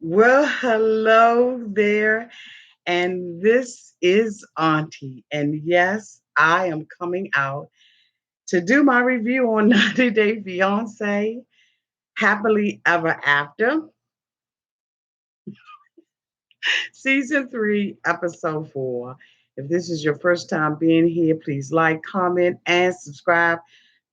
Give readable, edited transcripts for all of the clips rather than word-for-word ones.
Well, hello there. And this is Auntie. And yes, I am coming out to do my review on 90 Day Fiance Happily Ever After, Season 3, Episode 4. If this is your first time being here, please like, comment, and subscribe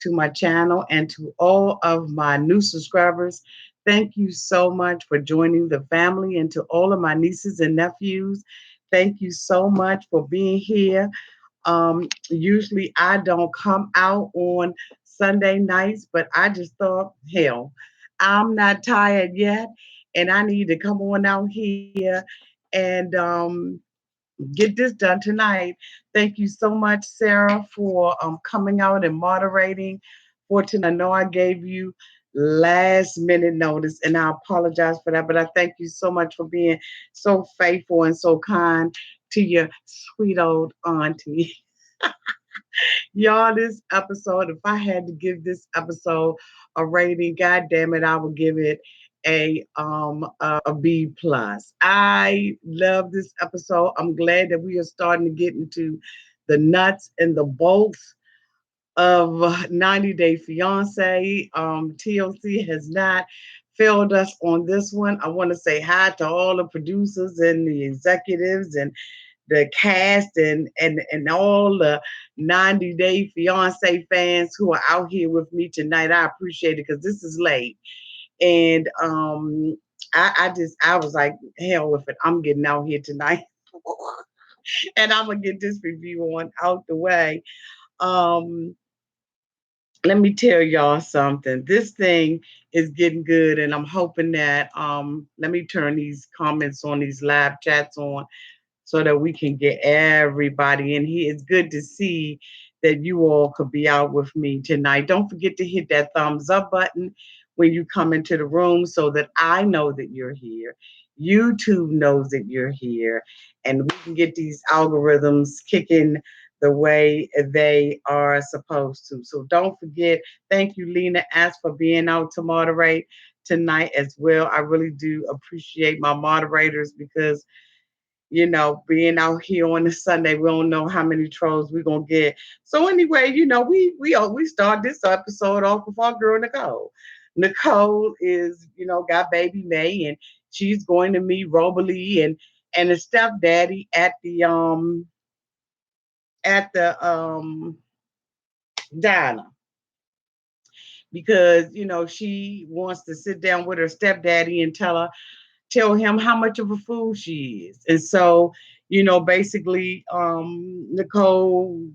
to my channel. And to all of my new subscribers, thank you so much for joining the family. And to all of my nieces and nephews, thank you so much for being here. Usually I don't come out on Sunday nights, but I just thought, hell, I'm not tired yet, and I need to come on out here and get this done tonight. Thank you so much, Sarah, for coming out and moderating for tonight. I know I gave you last minute notice, and I apologize for that, but I thank you so much for being so faithful and so kind to your sweet old auntie. Y'all, this episode, if I had to give this episode a rating, god damn it, I would give it a B plus. I love this episode. I'm glad that we are starting to get into the nuts and the bolts of 90 Day Fiance. TLC has not failed us on this one. I want to say hi to all the producers and the executives and the cast and all the 90 Day Fiance fans who are out here with me tonight. I appreciate it because this is late. And I was like, hell with it. I'm getting out here tonight. And I'm gonna get this review on out the way. Um let me tell y'all something. This thing is getting good, and I'm hoping that let me turn these comments on these live chats on so that we can get everybody in here. It's good to see that you all could be out with me tonight. Don't forget to hit that thumbs up button when you come into the room so that I know that you're here. YouTube knows that you're here, and we can get these algorithms kicking the way they are supposed to. So don't forget, thank you, Lena S, for being out to moderate tonight as well. I really do appreciate my moderators because being out here on a Sunday, we don't know how many trolls we're gonna get. So anyway, we start this episode off with our girl Nicole. Nicole is, got baby May, and she's going to meet Rosalie and the stepdaddy at the diner because she wants to sit down with her stepdaddy and tell him how much of a fool she is. And so, basically, Nicole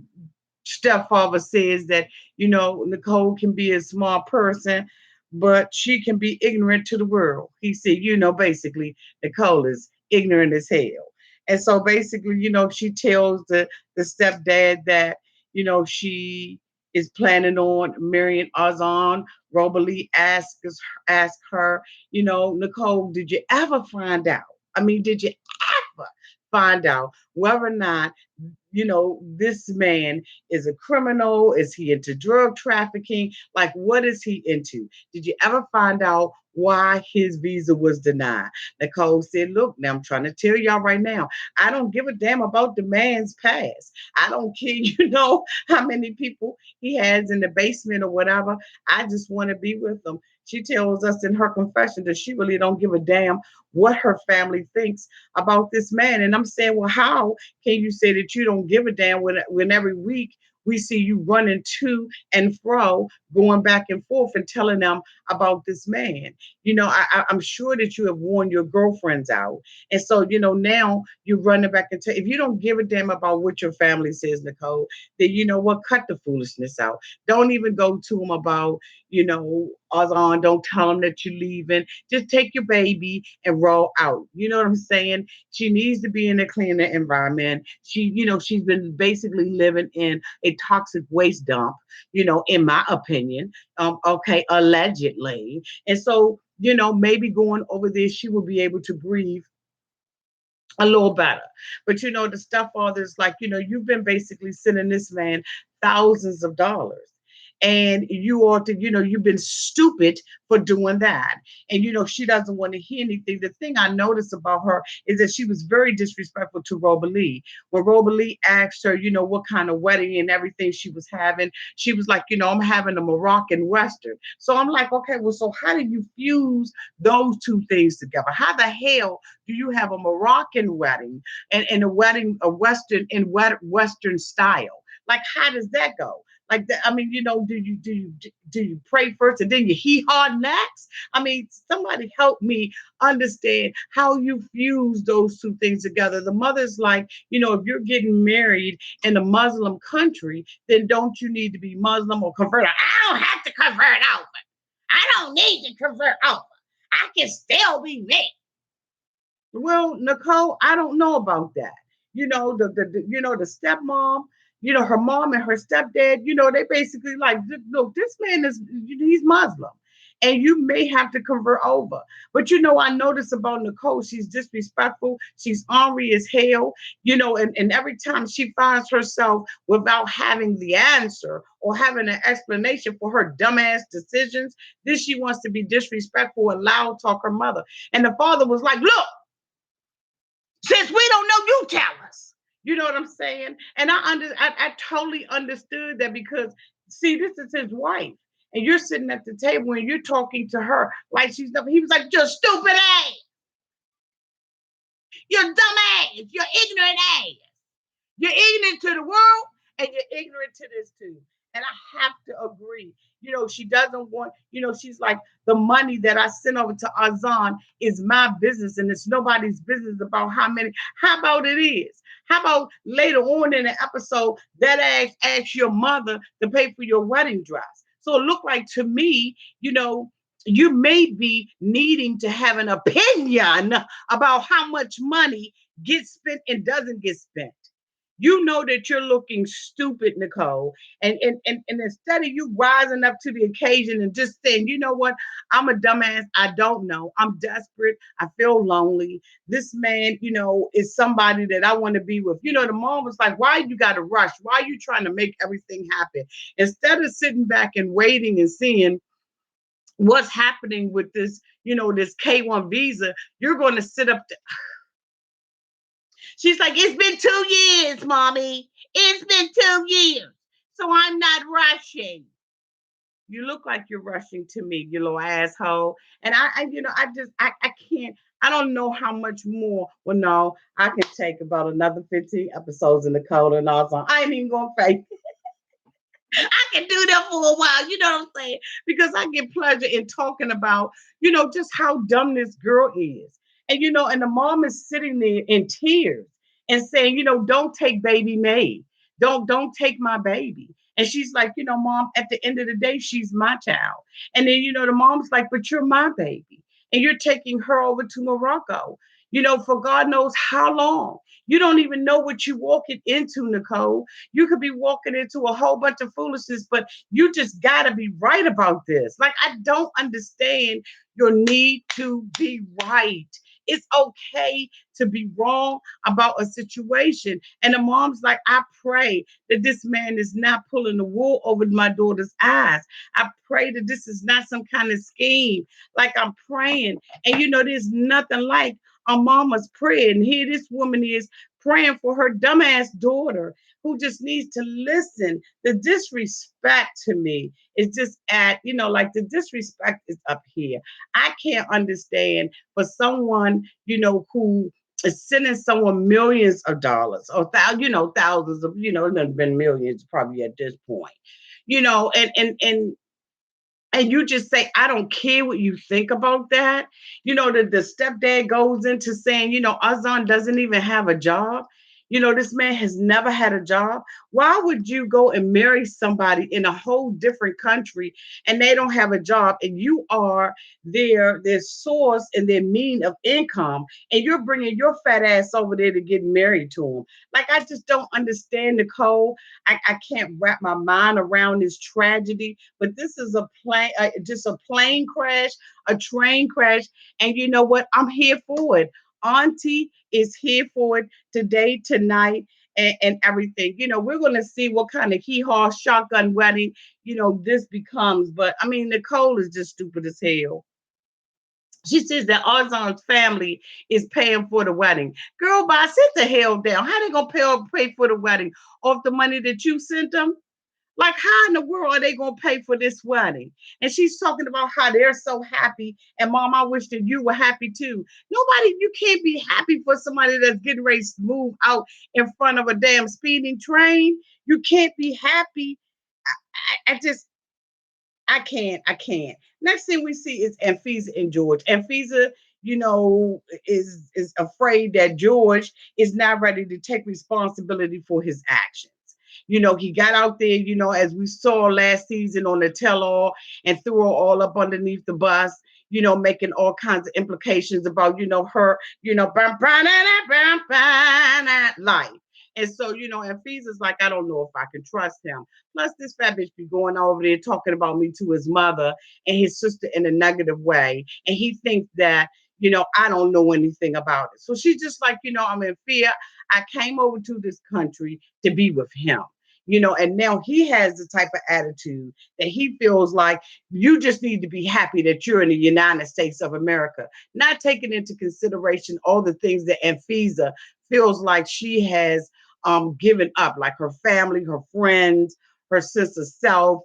stepfather says that, Nicole can be a smart person, but she can be ignorant to the world. He said, basically, Nicole is ignorant as hell. And so basically, she tells the stepdad that, she is planning on marrying Azan. Rosalie asks her, Nicole, did you ever find out? I mean, did you ever find out whether or not, this man is a criminal? Is he into drug trafficking? Like, what is he into? Did you ever find out why his visa was denied? Nicole said, look, now I'm trying to tell y'all right now, I don't give a damn about the man's past. I don't care, how many people he has in the basement or whatever. I just want to be with him. She tells us in her confession that she really don't give a damn what her family thinks about this man. And I'm saying, well, how can you say that you don't give a damn when every week we see you running to and fro, going back and forth and telling them about this man? I'm sure that you have worn your girlfriends out. And so, now you're running back and if you don't give a damn about what your family says, Nicole, then you know what? Cut the foolishness out. Don't even go to them about, Azan, don't tell them that you're leaving. Just take your baby and roll out. You know what I'm saying? She needs to be in a cleaner environment. She's been basically living in a toxic waste dump, in my opinion. Okay, allegedly. And so, maybe going over there, she will be able to breathe a little better. But the stepfather's like, you've been basically sending this man thousands of dollars. and you ought to, you've been stupid for doing that. And she doesn't want to hear anything. The thing I noticed about her is that she was very disrespectful to Robalee. When Robalee asked her, what kind of wedding and everything she was having, she was like, I'm having a Moroccan Western. So I'm like, okay, well, so how do you fuse those two things together? How the hell do you have a Moroccan wedding and a wedding, a Western in Western style? Like, how does that go? Like that, I mean, do you pray first and then you hee haw next? I mean, somebody help me understand how you fuse those two things together. The mother's like, if you're getting married in a Muslim country, then don't you need to be Muslim or convert? I don't have to convert over. I don't need to convert over. I can still be me. Well, Nicole, I don't know about that. The stepmom, her mom and her stepdad, they basically like, look, this man he's Muslim. And you may have to convert over. But I notice about Nicole, she's disrespectful, she's ornery as hell, and every time she finds herself without having the answer or having an explanation for her dumbass decisions, then she wants to be disrespectful and loud talk her mother. And the father was like, look, since we don't know, you tell us. You know what I'm saying? And I totally understood that because see, this is his wife. And you're sitting at the table and you're talking to her like she's nothing. He was like, you're stupid ass. You're dumb ass. You're ignorant ass. You're ignorant to the world and you're ignorant to this too. And I have to agree. She doesn't want, she's like, the money that I sent over to Azan is my business and it's nobody's business about how many. How about it is? How about later on in the episode that ask your mother to pay for your wedding dress? So it looked like to me, you may be needing to have an opinion about how much money gets spent and doesn't get spent. You know that you're looking stupid, Nicole. And instead of you rising up to the occasion and just saying, you know what, I'm a dumbass. I don't know. I'm desperate. I feel lonely. This man, is somebody that I want to be with. The mom was like, why you got to rush? Why are you trying to make everything happen? Instead of sitting back and waiting and seeing what's happening with this, this K1 visa, you're going to sit up. She's like, it's been 2 years, mommy. It's been 2 years. So I'm not rushing. You look like you're rushing to me, you little asshole. And I can't, I don't know how much more. Well, no, I can take about another 15 episodes in the cold and all. So I ain't even going to fake. I can do that for a while, you know what I'm saying? Because I get pleasure in talking about, just how dumb this girl is. And the mom is sitting there in tears and saying, don't take baby May. Don't take my baby. And she's like, mom, at the end of the day, she's my child. And then, the mom's like, but you're my baby. And you're taking her over to Morocco, for God knows how long. You don't even know what you're walking into, Nicole. You could be walking into a whole bunch of foolishness, but you just got to be right about this. Like, I don't understand your need to be right. It's okay to be wrong about a situation. And the mom's like, I pray that this man is not pulling the wool over my daughter's eyes. I pray that this is not some kind of scheme. Like, I'm praying. And there's nothing like a mama's prayer. And here this woman is praying for her dumbass daughter who just needs to listen. The disrespect to me is just like the disrespect is up here. I can't understand for someone, who is sending someone millions of dollars or thousands of, it has been millions probably at this point, and you just say, I don't care what you think about that. The stepdad goes into saying, Azan doesn't even have a job. This man has never had a job. Why would you go and marry somebody in a whole different country and they don't have a job and you are their source and their mean of income and you're bringing your fat ass over there to get married to him? Like, I just don't understand, Nicole. I can't wrap my mind around this tragedy, but this is just a plane crash, a train crash. And you know what? I'm here for it. Auntie is here for it today, tonight. and everything. We're gonna see what kind of hee haw shotgun wedding, this becomes. But I mean, Nicole is just stupid as hell. She says that Azan's family is paying for the wedding. Girl, bye, sit the hell down. How they gonna pay for the wedding off the money that you sent them? Like, how in the world are they gonna pay for this wedding? And she's talking about how they're so happy. And mom, I wish that you were happy too. Nobody, you can't be happy for somebody that's getting ready to move out in front of a damn speeding train. You can't be happy. I just I can't. I can't. Next thing we see is Anfisa and George. Anfisa, is afraid that George is not ready to take responsibility for his actions. He got out there, as we saw last season on the tell all and threw her all up underneath the bus, making all kinds of implications about, her, life. And so, Anfisa's like, I don't know if I can trust him. Plus, this fat bitch be going over there talking about me to his mother and his sister in a negative way. And he thinks that, I don't know anything about it. So she's just like, I'm in fear. I came over to this country to be with him. And now he has the type of attitude that he feels like you just need to be happy that you're in the United States of America, not taking into consideration all the things that Anfisa feels like she has given up, like her family, her friends, her sense of self,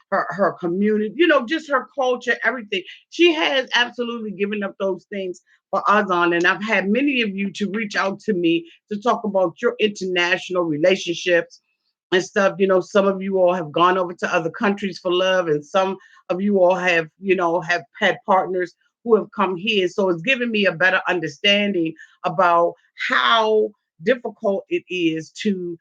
her community, just her culture, everything. She has absolutely given up those things for Azan. And I've had many of you to reach out to me to talk about your international relationships and stuff. Some of you all have gone over to other countries for love, and some of you all have had partners who have come here. So it's given me a better understanding about how difficult it is to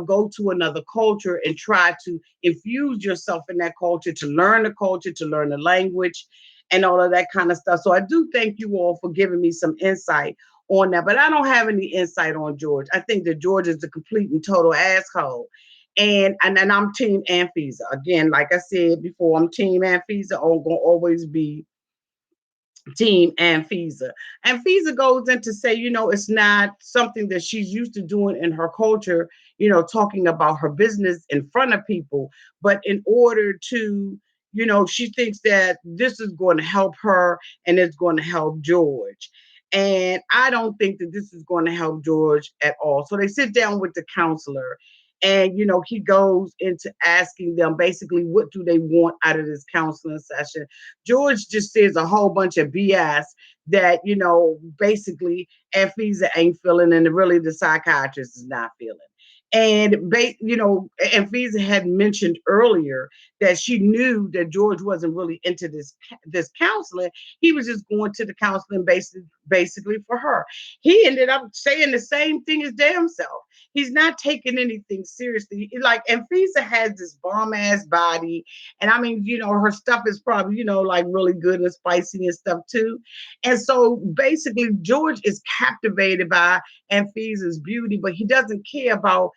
go to another culture and try to infuse yourself in that culture, to learn the language and all of that kind of stuff. So I do thank you all for giving me some insight on that, but I don't have any insight on George. I think that George is a complete and total asshole. And I'm team Anfisa. Again, like I said before, I'm team Anfisa. I'm gonna always be team Anfisa. Anfisa goes in to say, it's not something that she's used to doing in her culture, talking about her business in front of people. But in order to, she thinks that this is going to help her and it's going to help George. And I don't think that this is going to help George at all. So they sit down with the counselor and he goes into asking them basically what do they want out of this counseling session. George just says a whole bunch of BS that, basically Anfisa ain't feeling and really the psychiatrist is not feeling. And, Anfisa had mentioned earlier that she knew that George wasn't really into this counseling. He was just going to the counseling basically for her. He ended up saying the same thing as damn self. He's not taking anything seriously. Like Anfisa has this bomb ass body, and I mean, her stuff is probably, like really good and spicy and stuff too. And so basically, George is captivated by Anfisa's beauty, but he doesn't care about.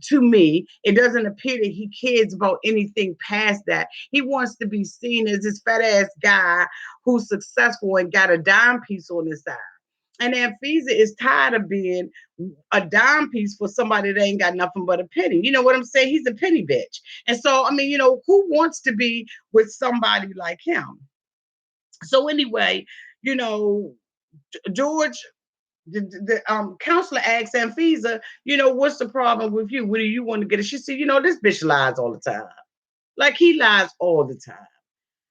To me, it doesn't appear that he cares about anything past that. He wants to be seen as this fat ass guy who's successful and got a dime piece on his side. And Anfisa is tired of being a dime piece for somebody that ain't got nothing but a penny. You know what I'm saying? He's a penny bitch. And so, I mean, who wants to be with somebody like him? So anyway, you know, George, the counselor asked Anfisa, what's the problem with you? What do you want to get it? She said, this bitch lies all the time. Like he lies all the time.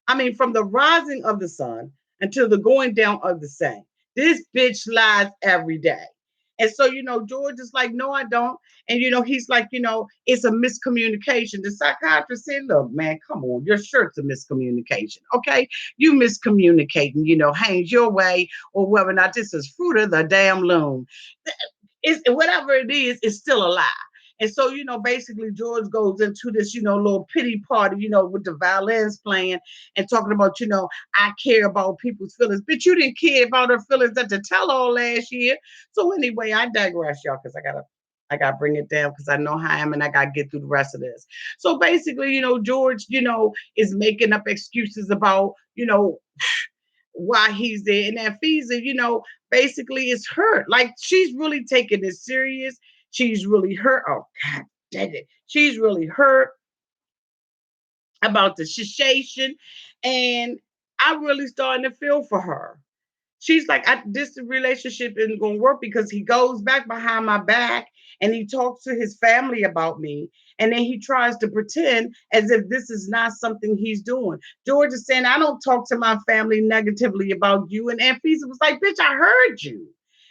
I mean, from the rising of the sun until the going down of the same. This bitch lies every day. And so, George is like, no, I don't. And, he's like, it's a miscommunication. The psychiatrist said, look, man, come on. Your shirt's a miscommunication. Okay. You miscommunicating, hangs your way or whether or not this is fruit of the damn loom. Whatever it is, it's still a lie. And so, basically George goes into this, little pity party, with the violins playing and talking about, I care about people's feelings. But you didn't care about her feelings at the tell-all last year. So anyway, I digress, y'all, because I gotta bring it down because I know how I am and I gotta get through the rest of this. So basically, George, is making up excuses about, why he's there. And that Anfisa, basically is hurt. Like she's really taking this serious. She's really hurt. Oh God, dang it. She's really hurt about the situation, and I really starting to feel for her. She's like, this relationship isn't going to work because he goes back behind my back and he talks to his family about me. And then he tries to pretend as if this is not something he's doing. George is saying, I don't talk to my family negatively about you. And Anfisa was like, bitch, I heard you.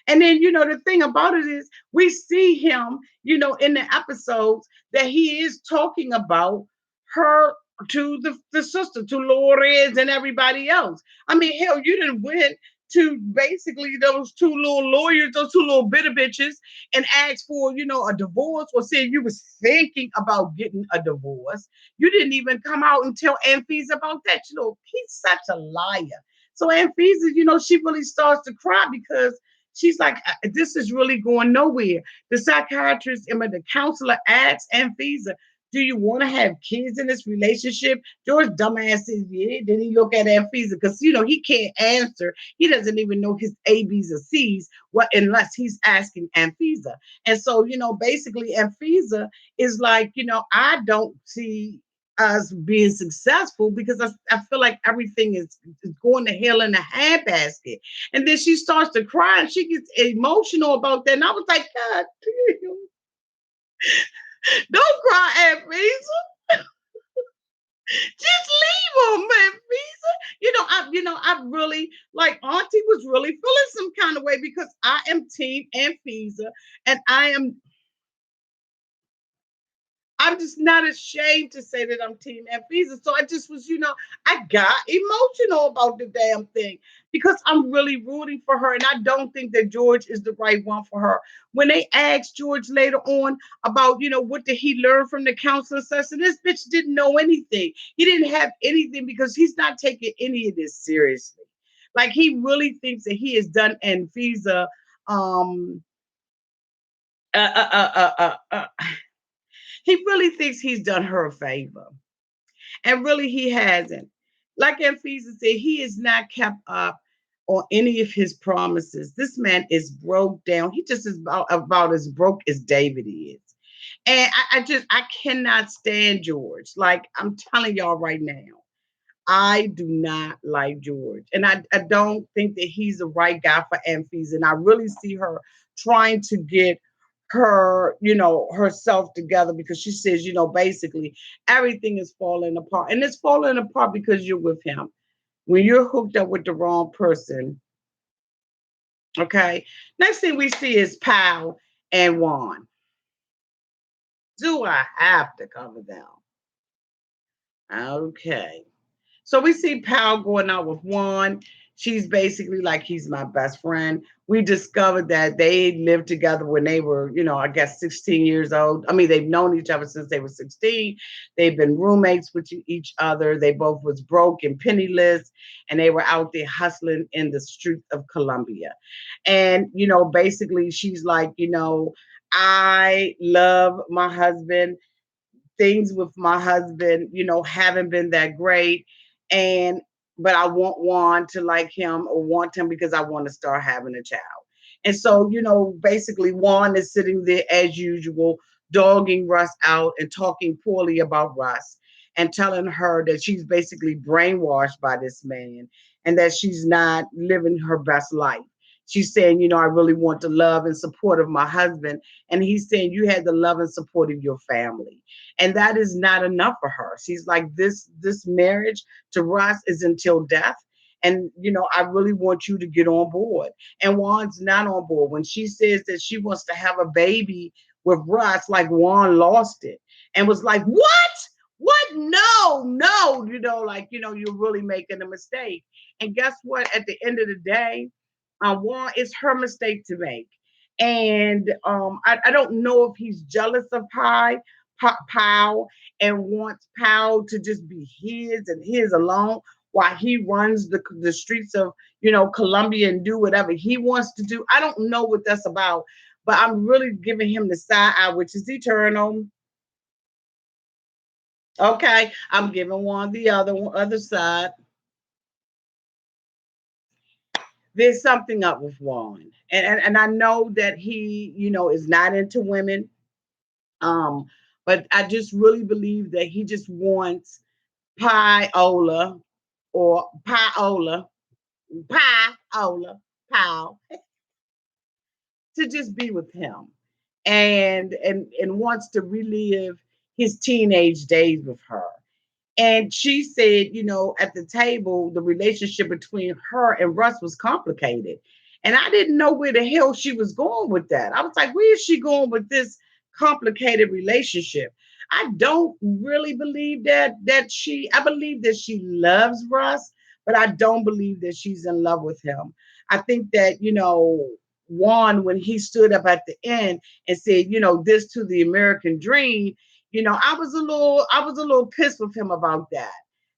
And then, the thing about it is we see him, in the episodes that he is talking about her to the sister, to Lores and everybody else. I mean, hell, you didn't win to basically those two little lawyers, those two little bitter bitches, and ask for, a divorce or said you was thinking about getting a divorce. You didn't even come out and tell Anfisa about that. He's such a liar. So Anfisa, she really starts to cry because she's like, this is really going nowhere. The psychiatrist, the counselor asks Anfisa, do you want to have kids in this relationship? George dumbass says, yeah. Then he look at Anfisa because he can't answer. He doesn't even know his A, B's, or C's, what unless he's asking Anfisa. And so, basically Anfisa is like, I don't see us being successful because I feel like everything is going to hell in a handbasket. And then she starts to cry and she gets emotional about that. And I was like, God damn, don't cry, Anfisa. Just leave him, man. Visa. I really like Auntie was really feeling some kind of way because I am team and Visa, and I'm just not ashamed to say that I'm Team Anfisa. So I just was, I got emotional about the damn thing because I'm really rooting for her. And I don't think that George is the right one for her. When they asked George later on about, what did he learn from the counselor session, this bitch didn't know anything. He didn't have anything because he's not taking any of this seriously. Like he really thinks that he has done Anfisa um uh, uh, uh, uh, uh, uh, he really thinks he's done her a favor. And really, he hasn't. Like Anfisa said, he has not kept up on any of his promises. This man is broke down. He just is about as broke as David is. And I cannot stand George. Like I'm telling y'all right now. I do not like George. And I don't think that he's the right guy for Amphies. And I really see her trying to get herself together because she says, basically everything is falling apart. And it's falling apart because you're with him. When you're hooked up with the wrong person, okay. Next thing we see is Pal and Juan. Do I have to cover them? Okay. So we see Pal going out with Juan. She's basically like, he's my best friend. We discovered that they lived together when they were, I guess 16 years old. I mean, they've known each other since they were 16. They've been roommates with each other. They both was broke and penniless, and they were out there hustling in the streets of Colombia. And, basically she's like, I love my husband, things with my husband, haven't been that great. And but I want Juan to like him or want him because I want to start having a child. And so, basically Juan is sitting there as usual, dogging Russ out and talking poorly about Russ and telling her that she's basically brainwashed by this man and that she's not living her best life. She's saying, I really want the love and support of my husband. And he's saying, you had the love and support of your family, and that is not enough for her. She's like, this marriage to Ross is until death, and I really want you to get on board. And Juan's not on board. When she says that she wants to have a baby with Ross, like Juan lost it and was like, what, no, no, you're really making a mistake. And guess what, at the end of the day, Juan, it's her mistake to make. And I don't know if he's jealous of Powell and wants Powell to just be his and his alone while he runs the streets of Colombia and do whatever he wants to do. I don't know what that's about, but I'm really giving him the side eye, which is eternal. Okay, I'm giving one the other side. there's something up with Juan. And I know that he, is not into women. Um, but I just really believe that he just wants Paola or Paola, Pao to just be with him and wants to relive his teenage days with her. And she said, at the table, the relationship between her and Russ was complicated. And I didn't know where the hell she was going with that. I was like, where is she going with this complicated relationship? I don't really believe I believe that she loves Russ, but I don't believe that she's in love with him. I think that, Juan, when he stood up at the end and said, this to the American dream, I was a little pissed with him about that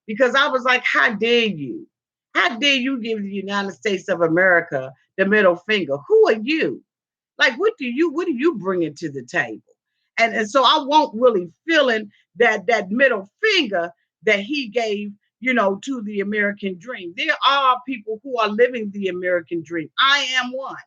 because I was like, how dare you? How dare you give the United States of America the middle finger? Who are you? Like, what do you bring to the table? And so I won't really feeling that middle finger that he gave, to the American dream. There are people who are living the American dream. I am one.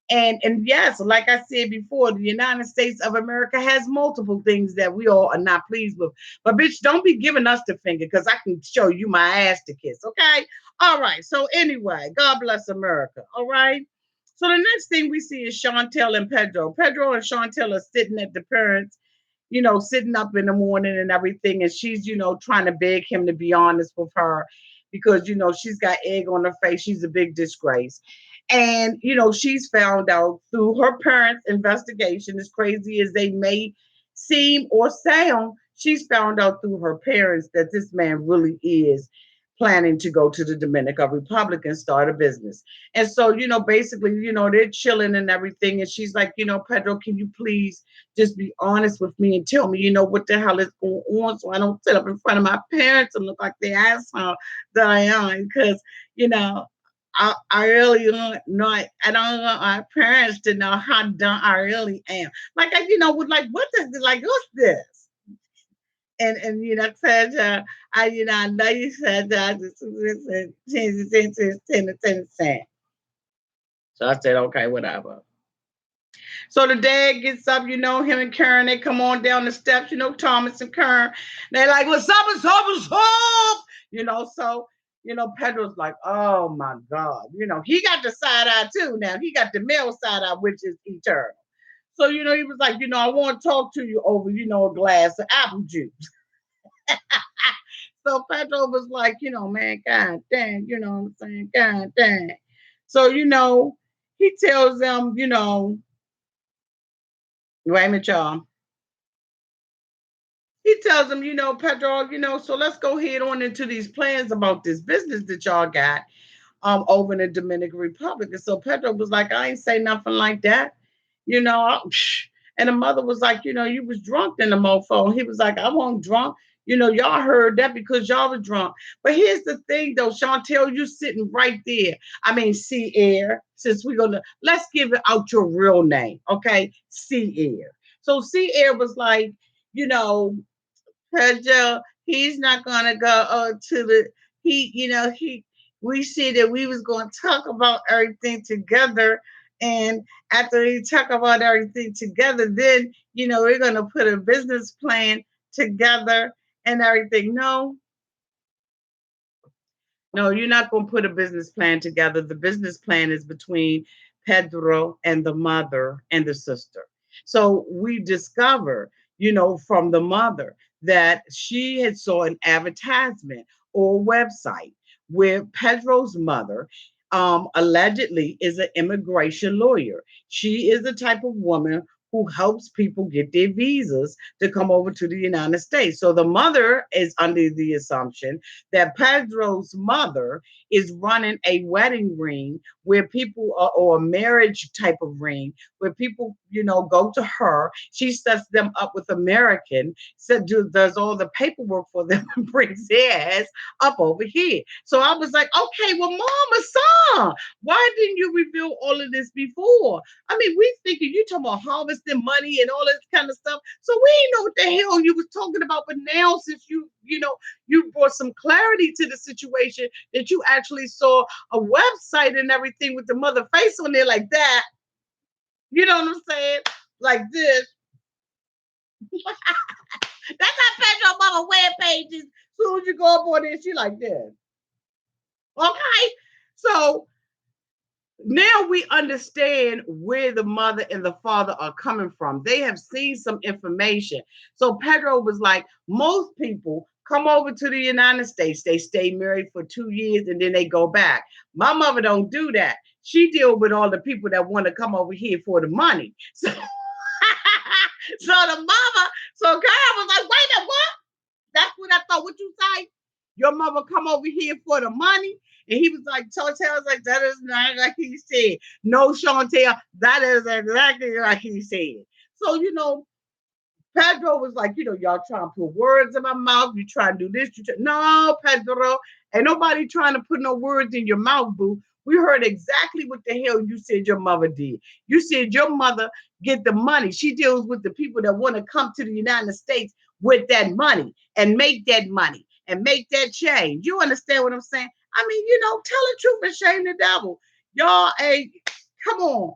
And yes, like I said before, the United States of America has multiple things that we all are not pleased with. But bitch, don't be giving us the finger because I can show you my ass to kiss. Okay. All right. So anyway, God bless America. All right. So the next thing we see is Chantel and Pedro. Pedro and Chantel are sitting at the parents, sitting up in the morning and everything. And she's, trying to beg him to be honest with her because, she's got egg on her face. She's a big disgrace. And, she's found out through her parents' investigation, as crazy as they may seem or sound, she's found out through her parents that this man really is planning to go to the Dominican Republic and start a business. And so, basically, they're chilling and everything. And she's like, Pedro, can you please just be honest with me and tell me, what the hell is going on so I don't sit up in front of my parents and look like the asshole that I am. Because, I really don't not. I don't want my parents to know how dumb I really am. Like would like what is like what's this? And said I know you said that this is change it into 10 So I said okay, whatever. So the dad gets up, him and Karen, they come on down the steps, Thomas and Karen. They're like, what's up, what's up, what's up? So, Pedro's like, oh my God. He got the side eye too now. He got the male side eye, which is eternal. So, he was like, I want to talk to you over, a glass of apple juice. So Pedro was like, man, God dang, what I'm saying? God dang. So, he tells them, wait a minute, y'all. He tells them, Pedro, so let's go head on into these plans about this business that y'all got over in the Dominican Republic. And so Pedro was like, I ain't say nothing like that. And the mother was like, you was drunk in the mofo. And he was like, I wasn't drunk. Y'all heard that because y'all was drunk. But here's the thing though, Chantel, you sitting right there. I mean, C Air, since we're gonna let's give it out your real name, okay? C Air. So C Air was like, you know, Joe, he's not gonna go to the he we said that we was gonna talk about everything together and after we talk about everything together, then we're gonna put a business plan together and everything. No, you're not going to put a business plan together. The business plan is between Pedro and the mother and the sister. So we discover, from the mother that she had saw an advertisement or website where Pedro's mother allegedly is an immigration lawyer. She is the type of woman who helps people get their visas to come over to the United States. So the mother is under the assumption that Pedro's mother is running a wedding ring where people are, or a marriage type of ring where people, go to her. She sets them up with American, does all the paperwork for them and brings their ass up over here. So I was like, okay, well, Mama, son, why didn't you reveal all of this before? I mean, we thinking you talking about harvest and money and all this kind of stuff. So we didn't know what the hell you was talking about. But now, since you brought some clarity to the situation, that you actually saw a website and everything with the mother face on there like that. You know what I'm saying? Like this. That's how Pedro mama web pages. Soon as you go up on there, she like this. Okay. So now we understand where the mother and the father are coming from. They have seen some information. So Pedro was like, most people come over to the United States, they stay married for 2 years and then they go back. My mother don't do that. She deal with all the people that want to come over here for the money. So, so the mama, so God was like, wait a minute, what? That's what I thought. What you say? Your mother come over here for the money? And he was like, Chantel was like, that is not like he said. No, Chantel, that is exactly like he said. So, Pedro was like, y'all trying to put words in my mouth. You try to do this. No, Pedro. Ain't nobody trying to put no words in your mouth, boo. We heard exactly what the hell you said your mother did. You said your mother get the money. She deals with the people that want to come to the United States with that money and make that money and make that change. You understand what I'm saying? I mean, tell the truth and shame the devil. Y'all ain't, come on.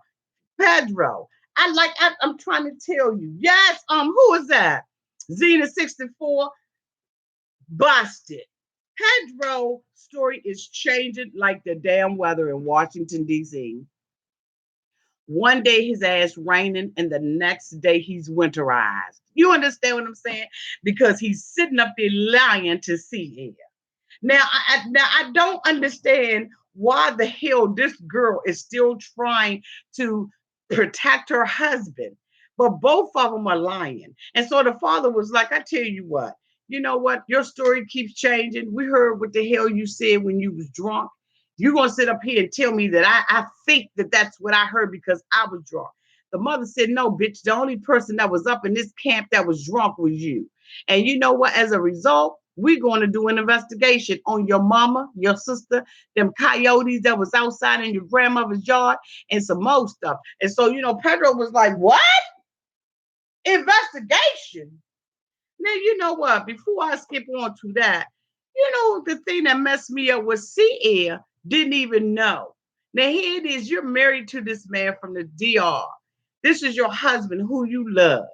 Pedro. I'm trying to tell you. Yes, who is that? Xena 64 busted. Pedro story is changing like the damn weather in Washington, D.C. One day his ass raining, and the next day he's winterized. You understand what I'm saying? Because he's sitting up there lying to see air. Now I don't understand why the hell this girl is still trying to protect her husband, but both of them are lying. And so the father was like, "I tell you what, you know what? Your story keeps changing. We heard what the hell you said when you was drunk. You're gonna sit up here and tell me that I think that that's what I heard because I was drunk." The mother said, "No, bitch. The only person that was up in this camp that was drunk was you." And you know what? As a result, we're going to do an investigation on your mama, your sister, them coyotes that was outside in your grandmother's yard, and some more stuff. And so, Pedro was like, what? Investigation? Now, you know what? Before I skip on to that, the thing that messed me up was C. didn't even know. Now, here it is. You're married to this man from the DR. This is your husband who you love.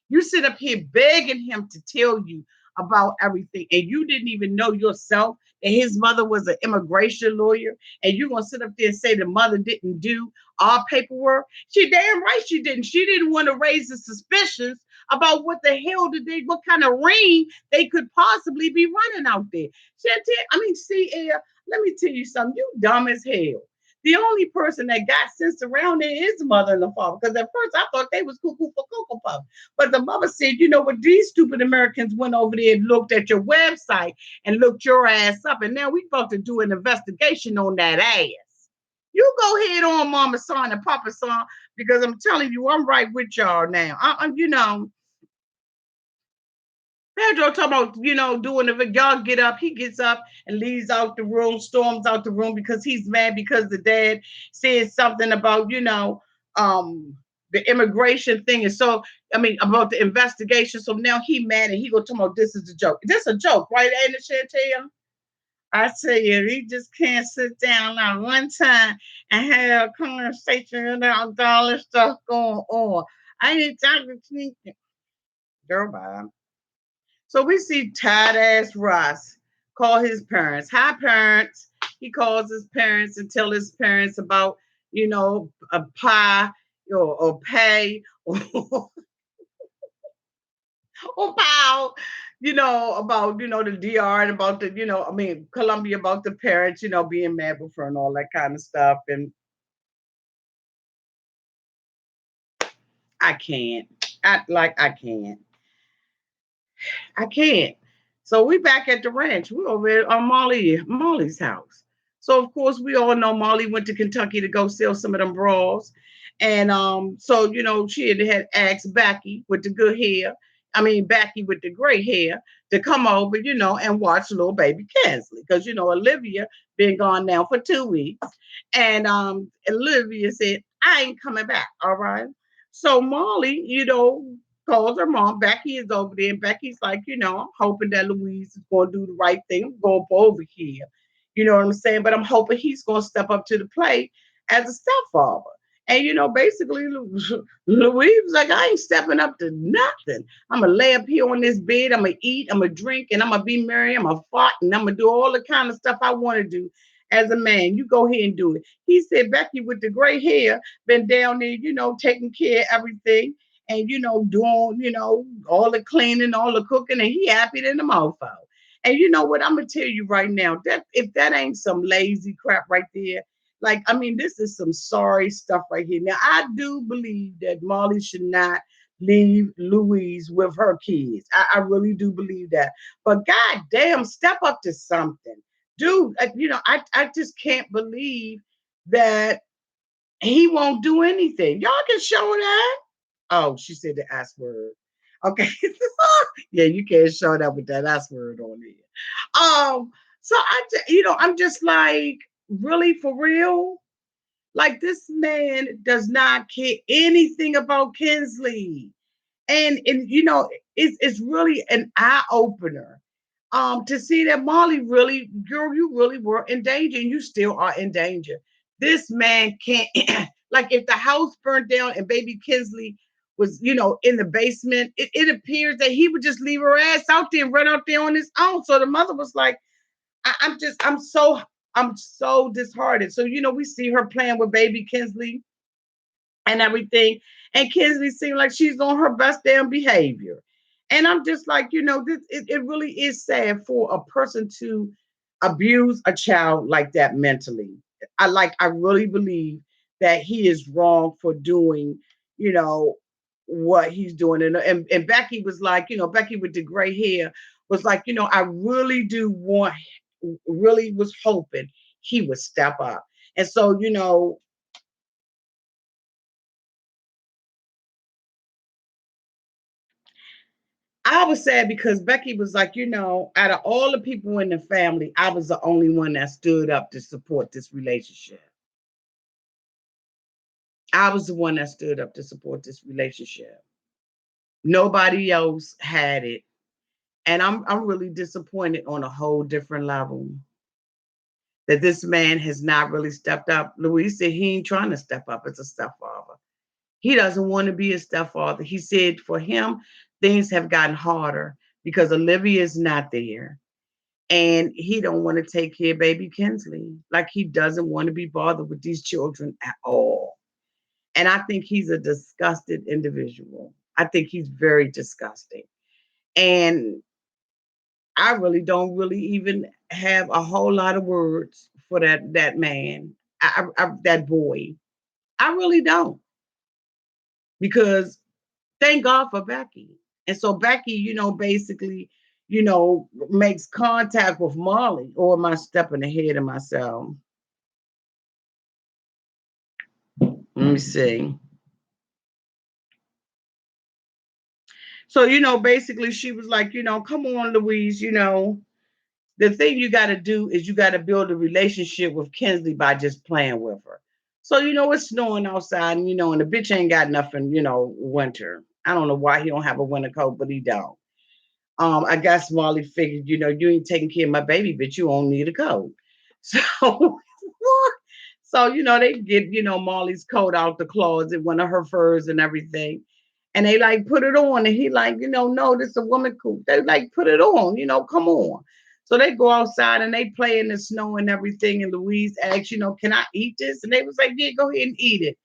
You sit up here begging him to tell you about everything, and you didn't even know yourself that his mother was an immigration lawyer, and you're going to sit up there and say the mother didn't do all paperwork. She damn right she didn't. She didn't want to raise the suspicions about what the hell what kind of ring they could possibly be running out there. Chantel, I mean, see, let me tell you something. You dumb as hell. The only person that got sense around there is the mother and the father. Because at first I thought they was cuckoo for Cocoa Puff. But the mother said, you know what, these stupid Americans went over there and looked at your website and looked your ass up. And now we about to do an investigation on that ass. You go ahead on, Mama Son and Papa Son, because I'm telling you, I'm right with y'all now. Pedro talking about, doing it. Y'all get up. He gets up and leaves out the room, storms out the room because he's mad because the dad said something about, the immigration thing. And so, about the investigation. So now he mad and he go talk about this is a joke. This a joke, right, Ain't it, Chantel? I tell you, he just can't sit down now one time and have a conversation about all this stuff going on. I need to think. Girl, bye. So we see tired ass Russ call his parents. Hi, parents. He calls his parents and tell his parents about, a pie or pay or, or pow, about, the DR and about the, Colombia, about the parents, being mad with her and all that kind of stuff. And I can't. I can't. I can't. So we back at the ranch. We over at Molly's house. So of course we all know Molly went to Kentucky to go sell some of them bras. And so she had asked Becky with the good hair. Becky with the gray hair to come over, and watch little baby Kensley. Because Olivia been gone now for 2 weeks. And Olivia said, I ain't coming back. All right. So Molly, calls her mom. Becky is over there, and Becky's like, I'm hoping that Louise is going to do the right thing. I'm going up over here. You know what I'm saying? But I'm hoping he's going to step up to the plate as a stepfather. And basically, Louise was like, I ain't stepping up to nothing. I'm gonna lay up here on this bed. I'm gonna eat. I'm gonna drink, and I'm gonna be merry. I'm gonna fart, and I'm gonna do all the kind of stuff I want to do as a man. You go ahead and do it. He said, Becky with the gray hair been down there, taking care of everything and doing, all the cleaning, all the cooking, and he happy than the mofo. And you know what? I'm gonna tell you right now, that if that ain't some lazy crap right there, like I mean, this is some sorry stuff right here. Now I do believe that Molly should not leave Louise with her kids. I really do believe that. But god damn, step up to something. Dude, I just can't believe that he won't do anything. Y'all can show that. Oh, she said the S word. Okay. Yeah, you can't show that with that S word on there. So I'm just like, really for real? Like this man does not care anything about Kinsley. And it's really an eye opener to see that Molly really, girl, you really were in danger and you still are in danger. This man can't, like, if the house burned down and baby Kinsley was, in the basement, it appears that he would just leave her ass out there and run out there on his own. So the mother was like, I'm so disheartened. So, we see her playing with baby Kinsley and everything. And Kinsley seemed like she's on her best damn behavior. And I'm just like, it really is sad for a person to abuse a child like that mentally. I really believe that he is wrong for doing, you know, what he's doing. And Becky was like, Becky with the gray hair was like, I really do want, really was hoping he would step up. And so, I was sad because Becky was like, out of all the people in the family, I was the only one that stood up to support this relationship. I was the one that stood up to support this relationship. Nobody else had it. And I'm really disappointed on a whole different level that this man has not really stepped up. Louise said he ain't trying to step up as a stepfather. He doesn't want to be a stepfather. He said for him, things have gotten harder because Olivia is not there. And he don't want to take care of baby Kinsley. Like he doesn't want to be bothered with these children at all. And I think he's a disgusted individual. I think he's very disgusting. And I really don't really even have a whole lot of words for that man, that boy. I really don't, because thank God for Becky. And so Becky, basically, makes contact with Molly. Or am I stepping ahead of myself? Let me see. So, basically she was like, come on, Louise, the thing you got to do is you got to build a relationship with Kinsley by just playing with her. So, it's snowing outside and, and the bitch ain't got nothing, winter. I don't know why he don't have a winter coat, but he don't. I guess Molly figured, you ain't taking care of my baby, but you don't need a coat. So, so they get, Molly's coat out the closet, one of her furs and everything. And they like put it on, and he like, no, this is a woman coat. They like put it on, come on. So they go outside and they play in the snow and everything. And Louise asks, can I eat this? And they was like, yeah, go ahead and eat it.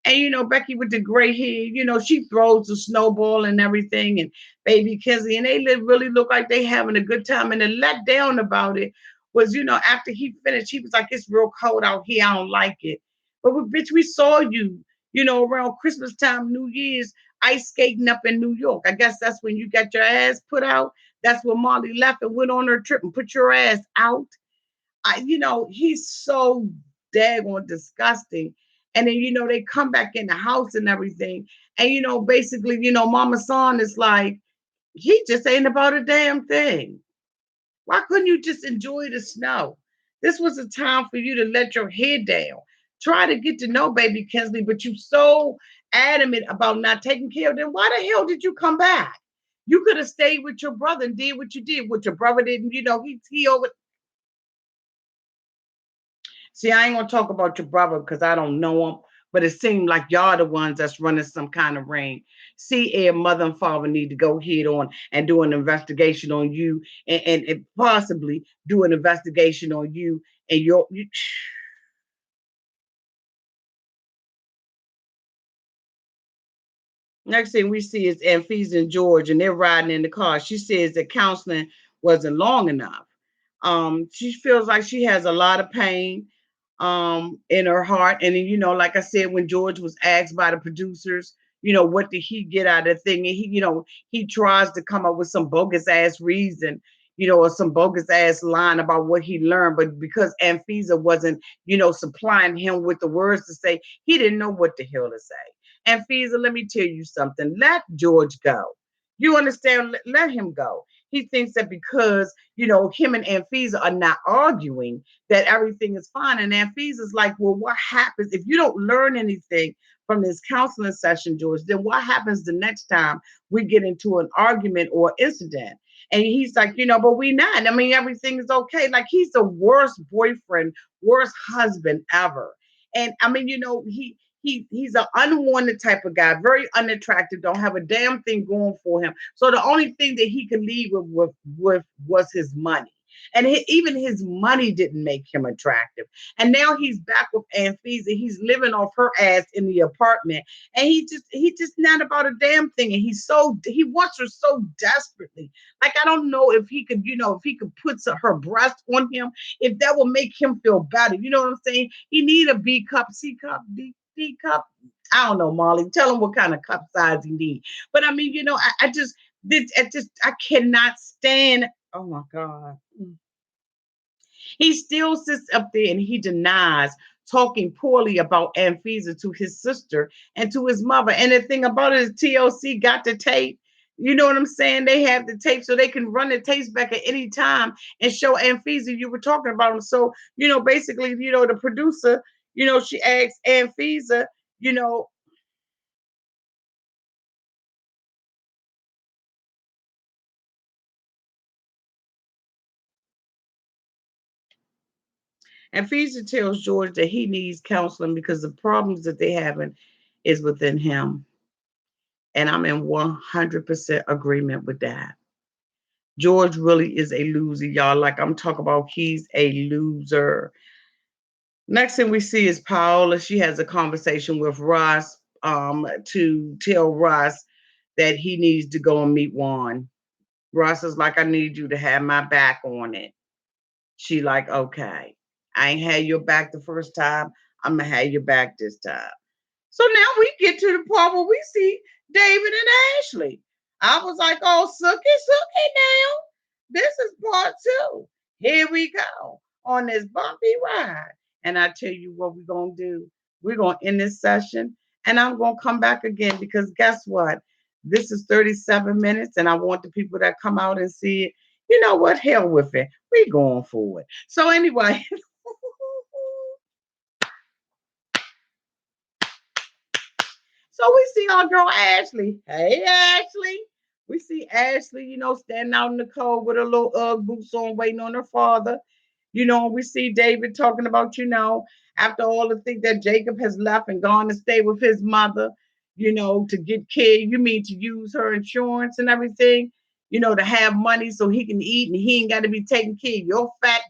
And Becky with the gray hair, she throws the snowball and everything, and baby Kenzie, and they really look like they having a good time. And the let down about it was, after he finished, he was like, "It's real cold out here. I don't like it." But bitch, we saw you, around Christmas time, New Year's, ice skating up in New York. I guess that's when you got your ass put out. That's when Molly left and went on her trip and put your ass out. He's so daggone disgusting. And then, they come back in the house and everything. And, basically, Mama Son is like, he just ain't about a damn thing. Why couldn't you just enjoy the snow? This was a time for you to let your head down. Try to get to know baby Kinsley, but you so adamant about not taking care of them, why the hell did you come back? You could have stayed with your brother and did what you did. What your brother didn't, he over. See, I ain't gonna talk about your brother because I don't know him, but it seemed like y'all the ones that's running some kind of ring. See, mother and father need to go head on and do an investigation on you, and possibly do an investigation on you and you. Next thing we see is Anfisa and George, and they're riding in the car. She says that counseling wasn't long enough. She feels like she has a lot of pain in her heart. And then, like I said, when George was asked by the producers, what did he get out of the thing? And he tries to come up with some bogus ass reason, or some bogus ass line about what he learned. But because Anfisa wasn't, supplying him with the words to say, he didn't know what the hell to say. Anfisa, let me tell you something. Let George go. You understand? Let him go. He thinks that because, him and Anfisa are not arguing, that everything is fine. And Anfisa's like, well, what happens if you don't learn anything from this counseling session, George? Then what happens the next time we get into an argument or incident? And he's like, but we not. I mean, everything is okay. Like, he's the worst boyfriend, worst husband ever. And I mean, he's an unwanted type of guy, very unattractive, don't have a damn thing going for him. So the only thing that he could leave with was his money. And even his money didn't make him attractive. And now he's back with Anfisa. He's living off her ass in the apartment. And he just not about a damn thing. And he wants her so desperately. Like, I don't know if he could, if he could put her breast on him, if that will make him feel better. You know what I'm saying? He need a B cup, C cup, D cup. I don't know, Molly. Tell him what kind of cup size he need. But I mean, I cannot stand. Oh my God. He still sits up there and he denies talking poorly about Anfisa to his sister and to his mother. And the thing about it is TLC got the tape. You know what I'm saying? They have the tape so they can run the tapes back at any time and show Anfisa you were talking about him. So, basically, the producer, she asked Anfisa, you know, Anfisa tells George that he needs counseling because the problems that they having is within him. And I'm in 100% agreement with that. George really is a loser, y'all. Like, I'm talking about, he's a loser. Next thing we see is Paola. She has a conversation with Russ to tell Russ that he needs to go and meet Juan. Russ is like, I need you to have my back on it. She like, okay. I ain't had your back the first time. I'm gonna have your back this time. So now we get to the part where we see David and Ashley. I was like, oh, sookie, sookie now. This is part two. Here we go on this bumpy ride. And I tell you what we're going to do. We're going to end this session and I'm going to come back again because guess what? This is 37 minutes and I want the people that come out and see it. You know what? Hell with it. We going for it. So anyway, so we see our girl Ashley. Hey, Ashley. We see Ashley, standing out in the cold with her little Ugg boots on, waiting on her father. We see David talking about, after all the things that Jacob has left and gone to stay with his mother, to get care. You mean to use her insurance and everything, to have money so he can eat and he ain't got to be taking care of your fat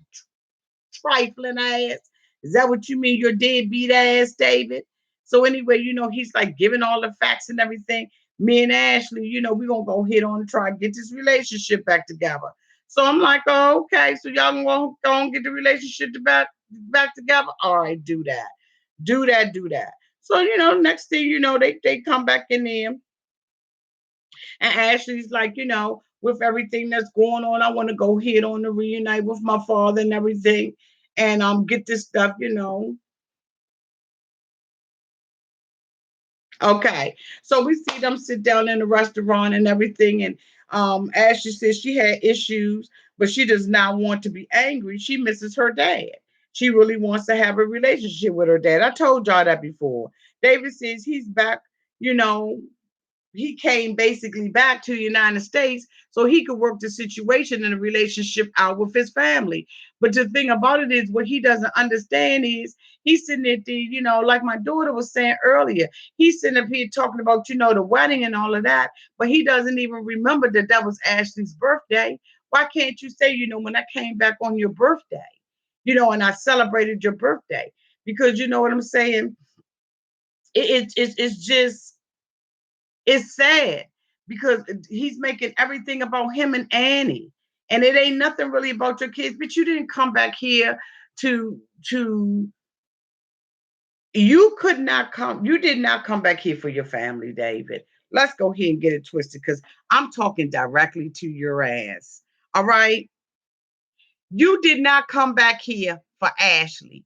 trifling ass. Is that what you mean? Your deadbeat ass, David? So anyway, he's like giving all the facts and everything. Me and Ashley, we're gonna go ahead on and try to get this relationship back together. So I'm like, oh, okay, so y'all gonna go and get the relationship back together. All right, do that. Do that, do that. So, next thing they come back in there and Ashley's like, with everything that's going on, I want to go ahead on the reunite with my father and everything and get this stuff. Okay. So we see them sit down in the restaurant and everything. And Ashley says she had issues, but she does not want to be angry. She misses her dad. She really wants to have a relationship with her dad. I told y'all that before. David says he's back, you know, he came basically back to the United States so he could work the situation and the relationship out with his family. But the thing about it is, what he doesn't understand is he's sitting at the, like my daughter was saying earlier, he's sitting up here talking about, the wedding and all of that, but he doesn't even remember that that was Ashley's birthday. Why can't you say, when I came back on your birthday, and I celebrated your birthday? Because you know what I'm saying? It's just, it's sad because he's making everything about him and Annie. And it ain't nothing really about your kids, but you didn't come back here to to you did not come back here for your family, David. Let's go ahead and get it twisted because I'm talking directly to your ass. All right. You did not come back here for Ashley.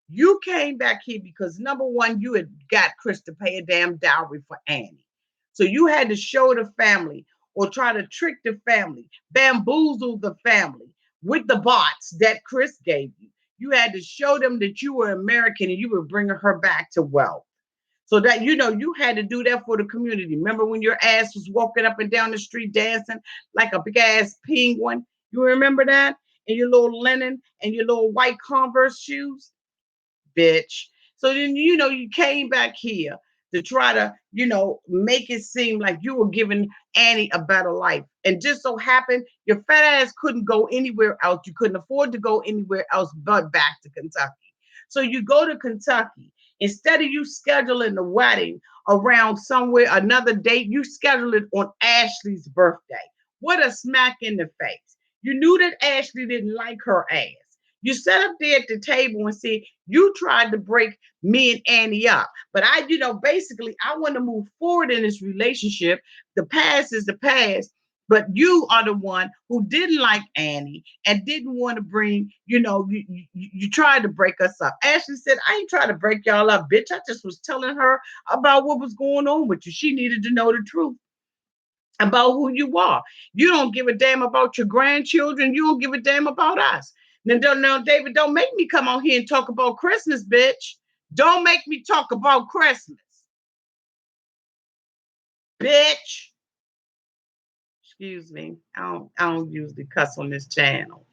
You came back here because number one, you had got Chris to pay a damn dowry for Annie. So you had to show the family or try to trick the family, bamboozle the family with the bots that Chris gave you. You had to show them that you were American and you were bringing her back to wealth. So that, you had to do that for the community. Remember when your ass was walking up and down the street dancing like a big ass penguin? You remember that? And your little linen and your little white Converse shoes? Bitch. So then, you came back here to try to, make it seem like you were giving Annie a better life. And just so happened, your fat ass couldn't go anywhere else. You couldn't afford to go anywhere else but back to Kentucky. So you go to Kentucky. Instead of you scheduling the wedding around somewhere, another date, you schedule it on Ashley's birthday. What a smack in the face. You knew that Ashley didn't like her ass. You sat up there at the table and said, you tried to break me and Annie up. But basically, I want to move forward in this relationship. The past is the past. But you are the one who didn't like Annie and didn't want to bring, you tried to break us up. Ashley said, I ain't trying to break y'all up, bitch. I just was telling her about what was going on with you. She needed to know the truth about who you are. You don't give a damn about your grandchildren. You don't give a damn about us. Now, David, don't make me come on here and talk about Christmas, bitch. Don't make me talk about Christmas, bitch. Excuse me. I don't usually cuss on this channel.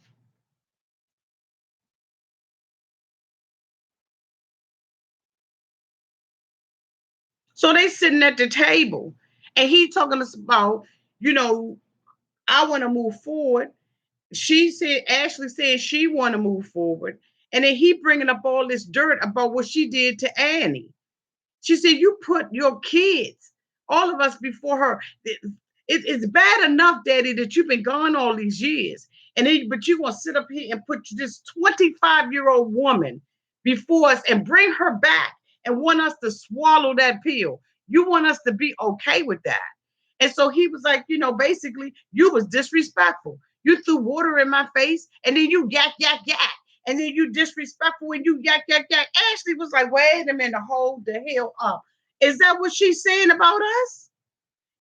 So they sitting at the table and he talking to us about, you know, I want to move forward. She said, Ashley said she want to move forward. And then he bringing up all this dirt about what she did to Annie. She said, you put your kids, all of us before her. It's bad enough, Daddy, that you've been gone all these years. But you want to sit up here and put this 25-year-old woman before us and bring her back and want us to swallow that pill. You want us to be okay with that. And so he was like, basically, you was disrespectful. You threw water in my face and then you yak, yak, yak. And then you disrespectful and you yak, yak, yak. Ashley was like, wait a minute, hold the hell up. Is that what she's saying about us?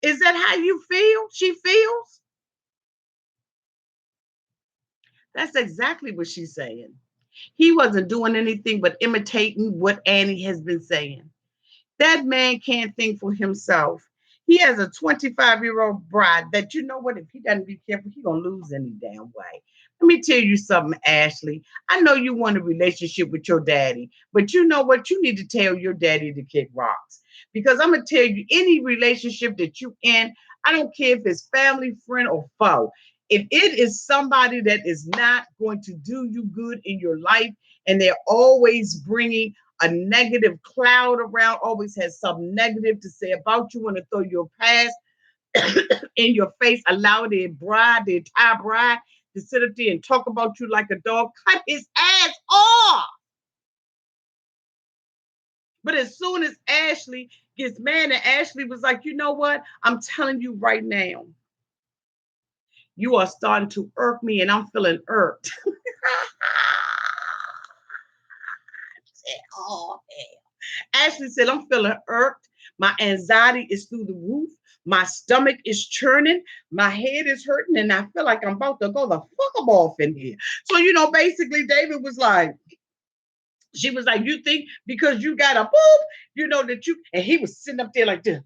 Is that how you feel? She feels? That's exactly what she's saying. He wasn't doing anything but imitating what Annie has been saying. That man can't think for himself. He has a 25-year-old bride that, you know what, if he doesn't be careful, he's going to lose any damn way. Let me tell you something, Ashley. I know you want a relationship with your daddy, but you know what? You need to tell your daddy to kick rocks. Because I'm going to tell you, any relationship that you in, I don't care if it's family, friend, or foe. If it is somebody that is not going to do you good in your life and they're always bringing a negative cloud around, always has something negative to say about you, want to throw your past in your face, allow their entire bride, to sit up there and talk about you like a dog, cut his ass off. But as soon as Ashley gets mad, and Ashley was like, you know what? I'm telling you right now, you are starting to irk me, and I'm feeling irked. Oh, Ashley said, I'm feeling irked. My anxiety is through the roof. My stomach is churning. My head is hurting. And I feel like I'm about to go the fuck off in here. So, basically, David was like, she was like, you think because you got a boob, that you, and he was sitting up there like this.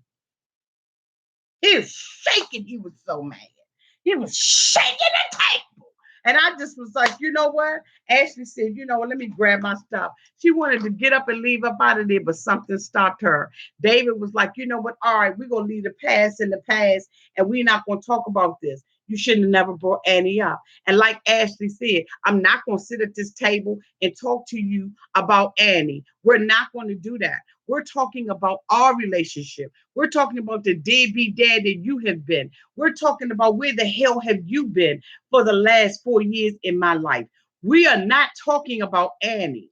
He was shaking. He was so mad. He was shaking the table. And I just was like, you know what? Ashley said, you know what? Let me grab my stuff. She wanted to get up and leave up out of there, but something stopped her. David was like, you know what? All right, we're going to leave the past in the past, and we're not going to talk about this. You shouldn't have never brought Annie up. And like Ashley said, I'm not going to sit at this table and talk to you about Annie. We're not going to do that. We're talking about our relationship. We're talking about the deadbeat dad that you have been. We're talking about where the hell have you been for the last 4 years in my life. We are not talking about Annie.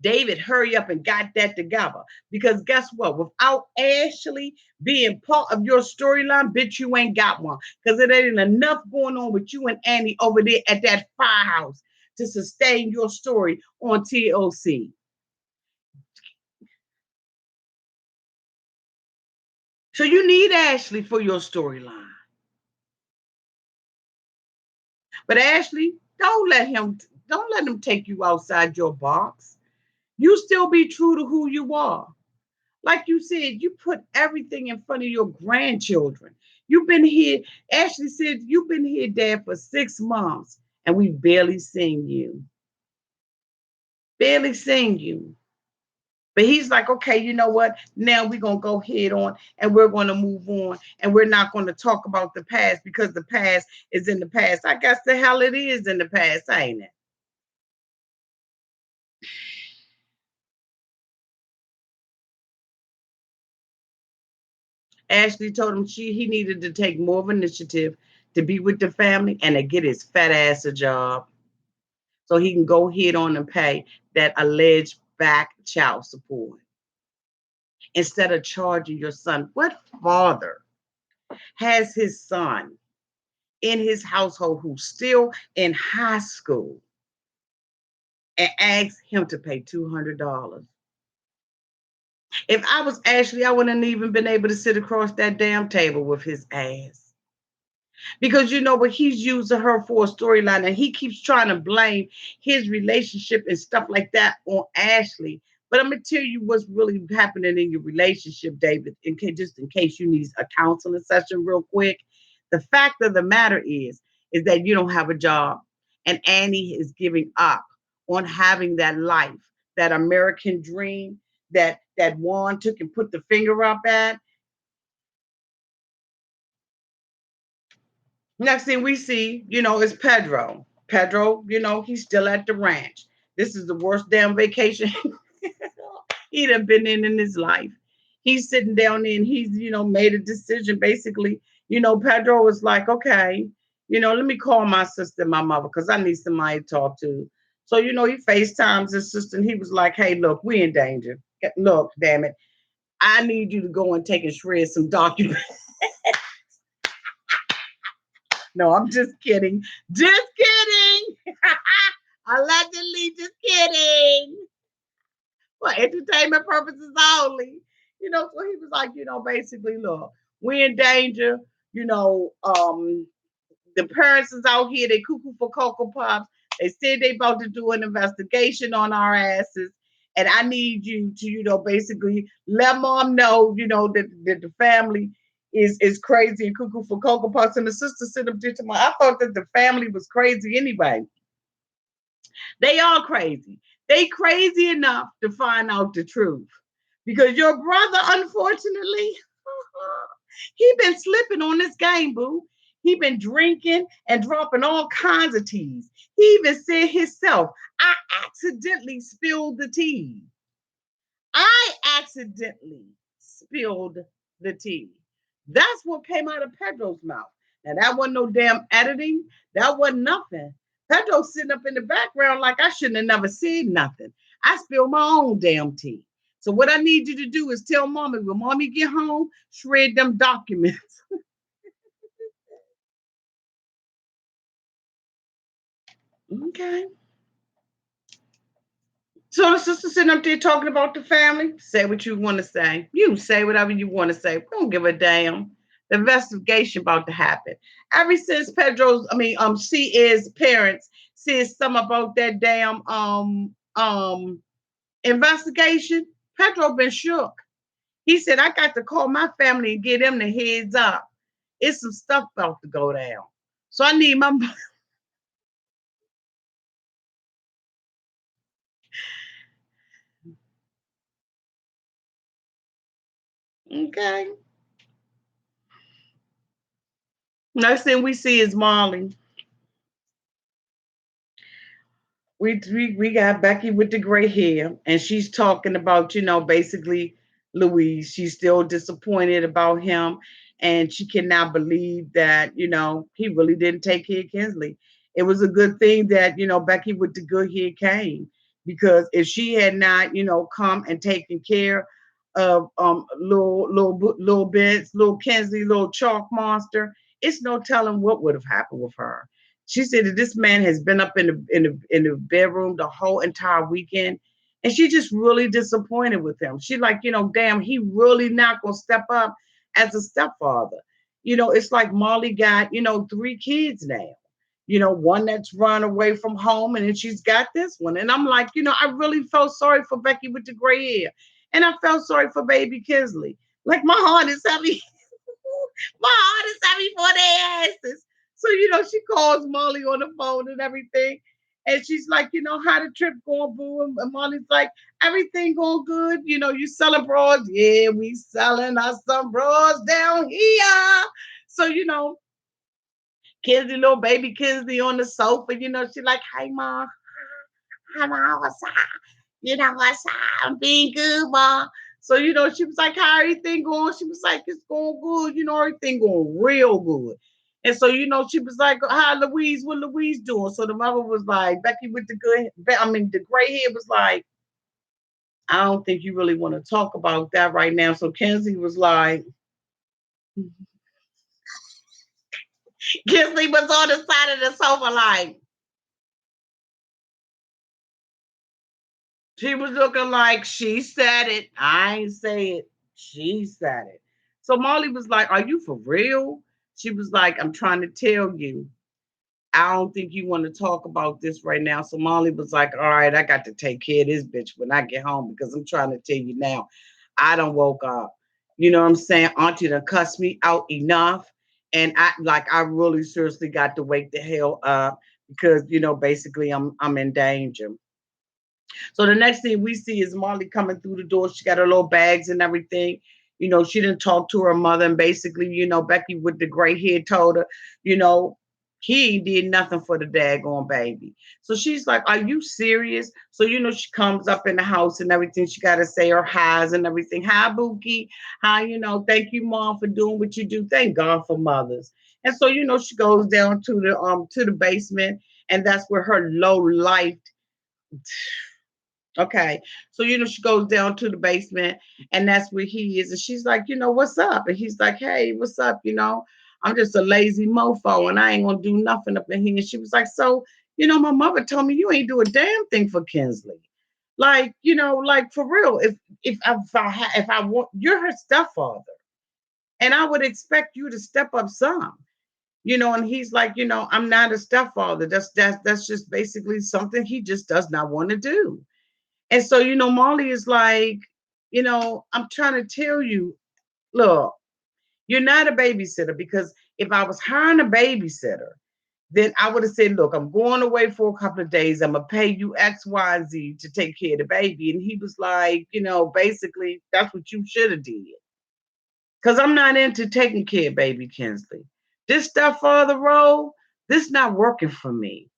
David, hurry up and got that together. Because guess what? Without Ashley being part of your storyline, bitch, you ain't got one. Because it ain't enough going on with you and Annie over there at that firehouse to sustain your story on TLC. So you need Ashley for your storyline. But Ashley, don't let him take you outside your box. You still be true to who you are. Like you said, you put everything in front of your grandchildren. You've been here, Ashley said, you've been here, Dad, for 6 months, and we barely seen you. Barely seen you. But he's like, okay, you know what? Now we're going to go head on and we're going to move on and we're not going to talk about the past because the past is in the past. I guess the hell it is in the past, ain't it? Ashley told him he needed to take more of initiative to be with the family and to get his fat ass a job so he can go head on and pay that alleged back child support instead of charging your son. What father has his son in his household who's still in high school and asks him to pay $200? If I was Ashley, I wouldn't even been able to sit across that damn table with his ass. Because you know what, he's using her for a storyline and he keeps trying to blame his relationship and stuff like that on Ashley. But I'm gonna tell you what's really happening in your relationship, David, just in case you need a counseling session real quick. The fact of the matter is that you don't have a job, and Annie is giving up on having that life, that American dream that Juan took and put the finger up at. Next thing we see, is Pedro. Pedro, he's still at the ranch. This is the worst damn vacation he'd have been in his life. He's sitting down there and he's, made a decision. Basically, Pedro was like, okay, let me call my sister and my mother because I need somebody to talk to. So, he FaceTimes his sister and he was like, hey, look, we in danger. Look, damn it. I need you to go and take and shred some documents. No, I'm just kidding. Just kidding. Allegedly, just kidding. For entertainment purposes only. So he was like, basically, look, we're in danger. You know, um, the parents is out here, they cuckoo for Cocoa Pops. They said they about to do an investigation on our asses. And I need you to, basically let mom know, that the family is crazy and cuckoo for Cocoa Puffs. And the sister said up there to my, I thought that the family was crazy anyway. They are crazy. They crazy enough to find out the truth. Because your brother, unfortunately, he been slipping on this game, boo. He been drinking and dropping all kinds of teas. He even said himself, I accidentally spilled the tea. I accidentally spilled the tea. That's what came out of Pedro's mouth. Now that wasn't no damn editing. That wasn't nothing. Pedro's sitting up in the background like I shouldn't have never said nothing. I spilled my own damn tea. So what I need you to do is tell mommy when mommy get home, shred them documents. Okay. So the sister sitting up there talking about the family. Say what you want to say. You say whatever you want to say. We don't give a damn. The investigation about to happen. Ever since she is parents said something about that damn investigation. Pedro been shook. He said, I got to call my family and get them the heads up. It's some stuff about to go down. So I need my okay. Next thing we see is Marley. We got Becky with the gray hair, and she's talking about, basically Louise. She's still disappointed about him, and she cannot believe that, he really didn't take care of Kinsley. It was a good thing that, Becky with the good hair came, because if she had not, come and taken care of little bits, little Kinsley, little chalk monster, it's no telling what would have happened with her. She said that this man has been up in the bedroom the whole entire weekend, and she just really disappointed with him. She like, damn, he really not gonna step up as a stepfather. It's like Molly got, three kids now. One that's run away from home, and then she's got this one. And I'm like, I really felt sorry for Becky with the gray hair, and I felt sorry for baby Kinsley. Like my heart is heavy. My heart is heavy for their asses. So, she calls Molly on the phone and everything. And she's like, how the trip going, boo? And Molly's like, everything going good. You selling bras? Yeah, we selling us some bras down here. So, Kinsley, little baby Kinsley on the sofa, she like, hey, mom, hi, mom, what's up? What's up? I'm being good, mom. So, she was like, how everything going? She was like, it's going good. Everything going real good. And so, she was like, hi, Louise, what Louise doing? So the mother was like, Becky with the the gray hair was like, I don't think you really want to talk about that right now. So Kenzie was like, Kinsley was on the side of the sofa like, she was looking like she said it. I ain't say it. She said it. So Molly was like, are you for real? She was like, I'm trying to tell you. I don't think you want to talk about this right now. So Molly was like, all right, I got to take care of this bitch when I get home, because I'm trying to tell you now, I done woke up. You know what I'm saying? Auntie done cussed me out enough. And I really seriously got to wake the hell up, because, basically I'm in danger. So the next thing we see is Molly coming through the door. She got her little bags and everything. She didn't talk to her mother. And basically, Becky with the gray hair told her, you know, he did nothing for the daggone baby. So she's like, are you serious? So, she comes up in the house and everything. She got to say her highs and everything. Hi, Bookie. Hi, thank you, Mom, for doing what you do. Thank God for mothers. And so, she goes down to the basement, and that's where her low life. Okay. So, she goes down to the basement, and that's where he is. And she's like, what's up? And he's like, hey, what's up? I'm just a lazy mofo, and I ain't going to do nothing up in here. And she was like, so, my mother told me you ain't do a damn thing for Kinsley. Like, like for real, if I want, you're her stepfather, and I would expect you to step up some. And he's like, I'm not a stepfather. That's just basically something he just does not want to do. And so, Molly is like, I'm trying to tell you, look, you're not a babysitter, because if I was hiring a babysitter, then I would have said, look, I'm going away for a couple of days. I'm going to pay you X, Y, and Z to take care of the baby. And he was like, basically, that's what you should have did. Because I'm not into taking care of baby Kinsley. This stepfather role, this not working for me.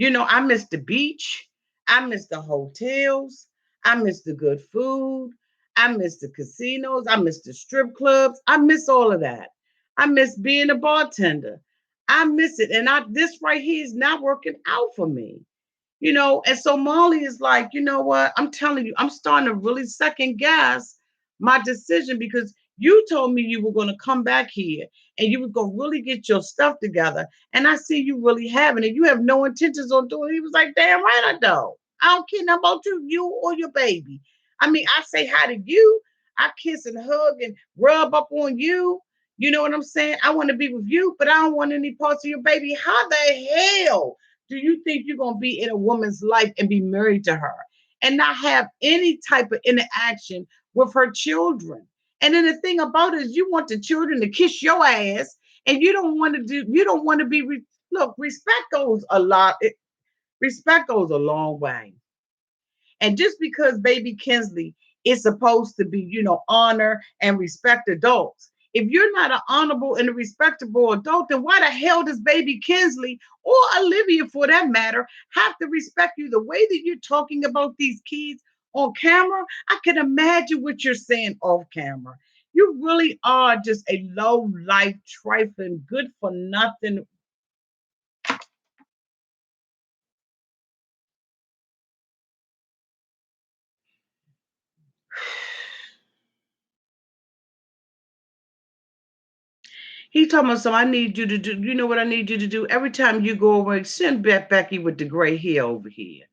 I miss the beach. I miss the hotels. I miss the good food. I miss the casinos. I miss the strip clubs. I miss all of that. I miss being a bartender. I miss it. And this right here is not working out for me. And so Molly is like, you know what? I'm telling you, I'm starting to really second guess my decision, because you told me you were going to come back here and you were going to really get your stuff together. And I see you really having it. You have no intentions on doing it. He was like, damn right I don't. I don't care nothing about you or your baby. I mean, I say hi to you. I kiss and hug and rub up on you. You know what I'm saying? I want to be with you, but I don't want any parts of your baby. How the hell do you think you're going to be in a woman's life and be married to her and not have any type of interaction with her children? And then the thing about it is you want the children to kiss your ass and you don't want to be, look, respect goes a long way. And just because baby Kinsley is supposed to be, honor and respect adults, if you're not an honorable and a respectable adult, then why the hell does baby Kinsley or Olivia, for that matter, have to respect you? The way that you're talking about these kids on camera, I can imagine what you're saying off camera. You really are just a low life, trifling, good for nothing. He told me, so I need you to do, you know what I need you to do? Every time you go away, send Becky with the gray hair over here.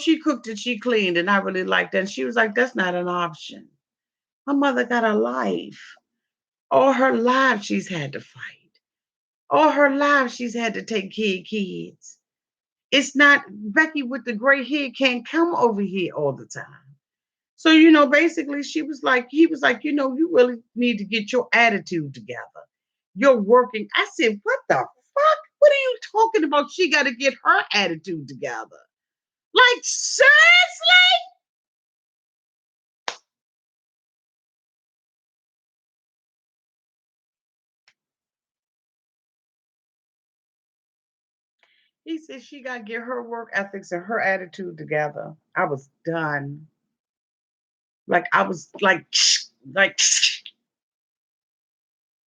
She cooked and she cleaned, and I really liked that. And she was like, that's not an option. My mother got a life. All her life, she's had to fight. All her life, she's had to take care of kids. It's not, Becky with the gray hair can't come over here all the time. So, basically, he was like, you really need to get your attitude together. You're working. I said, what the fuck? What are you talking about? She got to get her attitude together. Like, seriously? He said she got to get her work ethics and her attitude together. I was done. Like, I was like,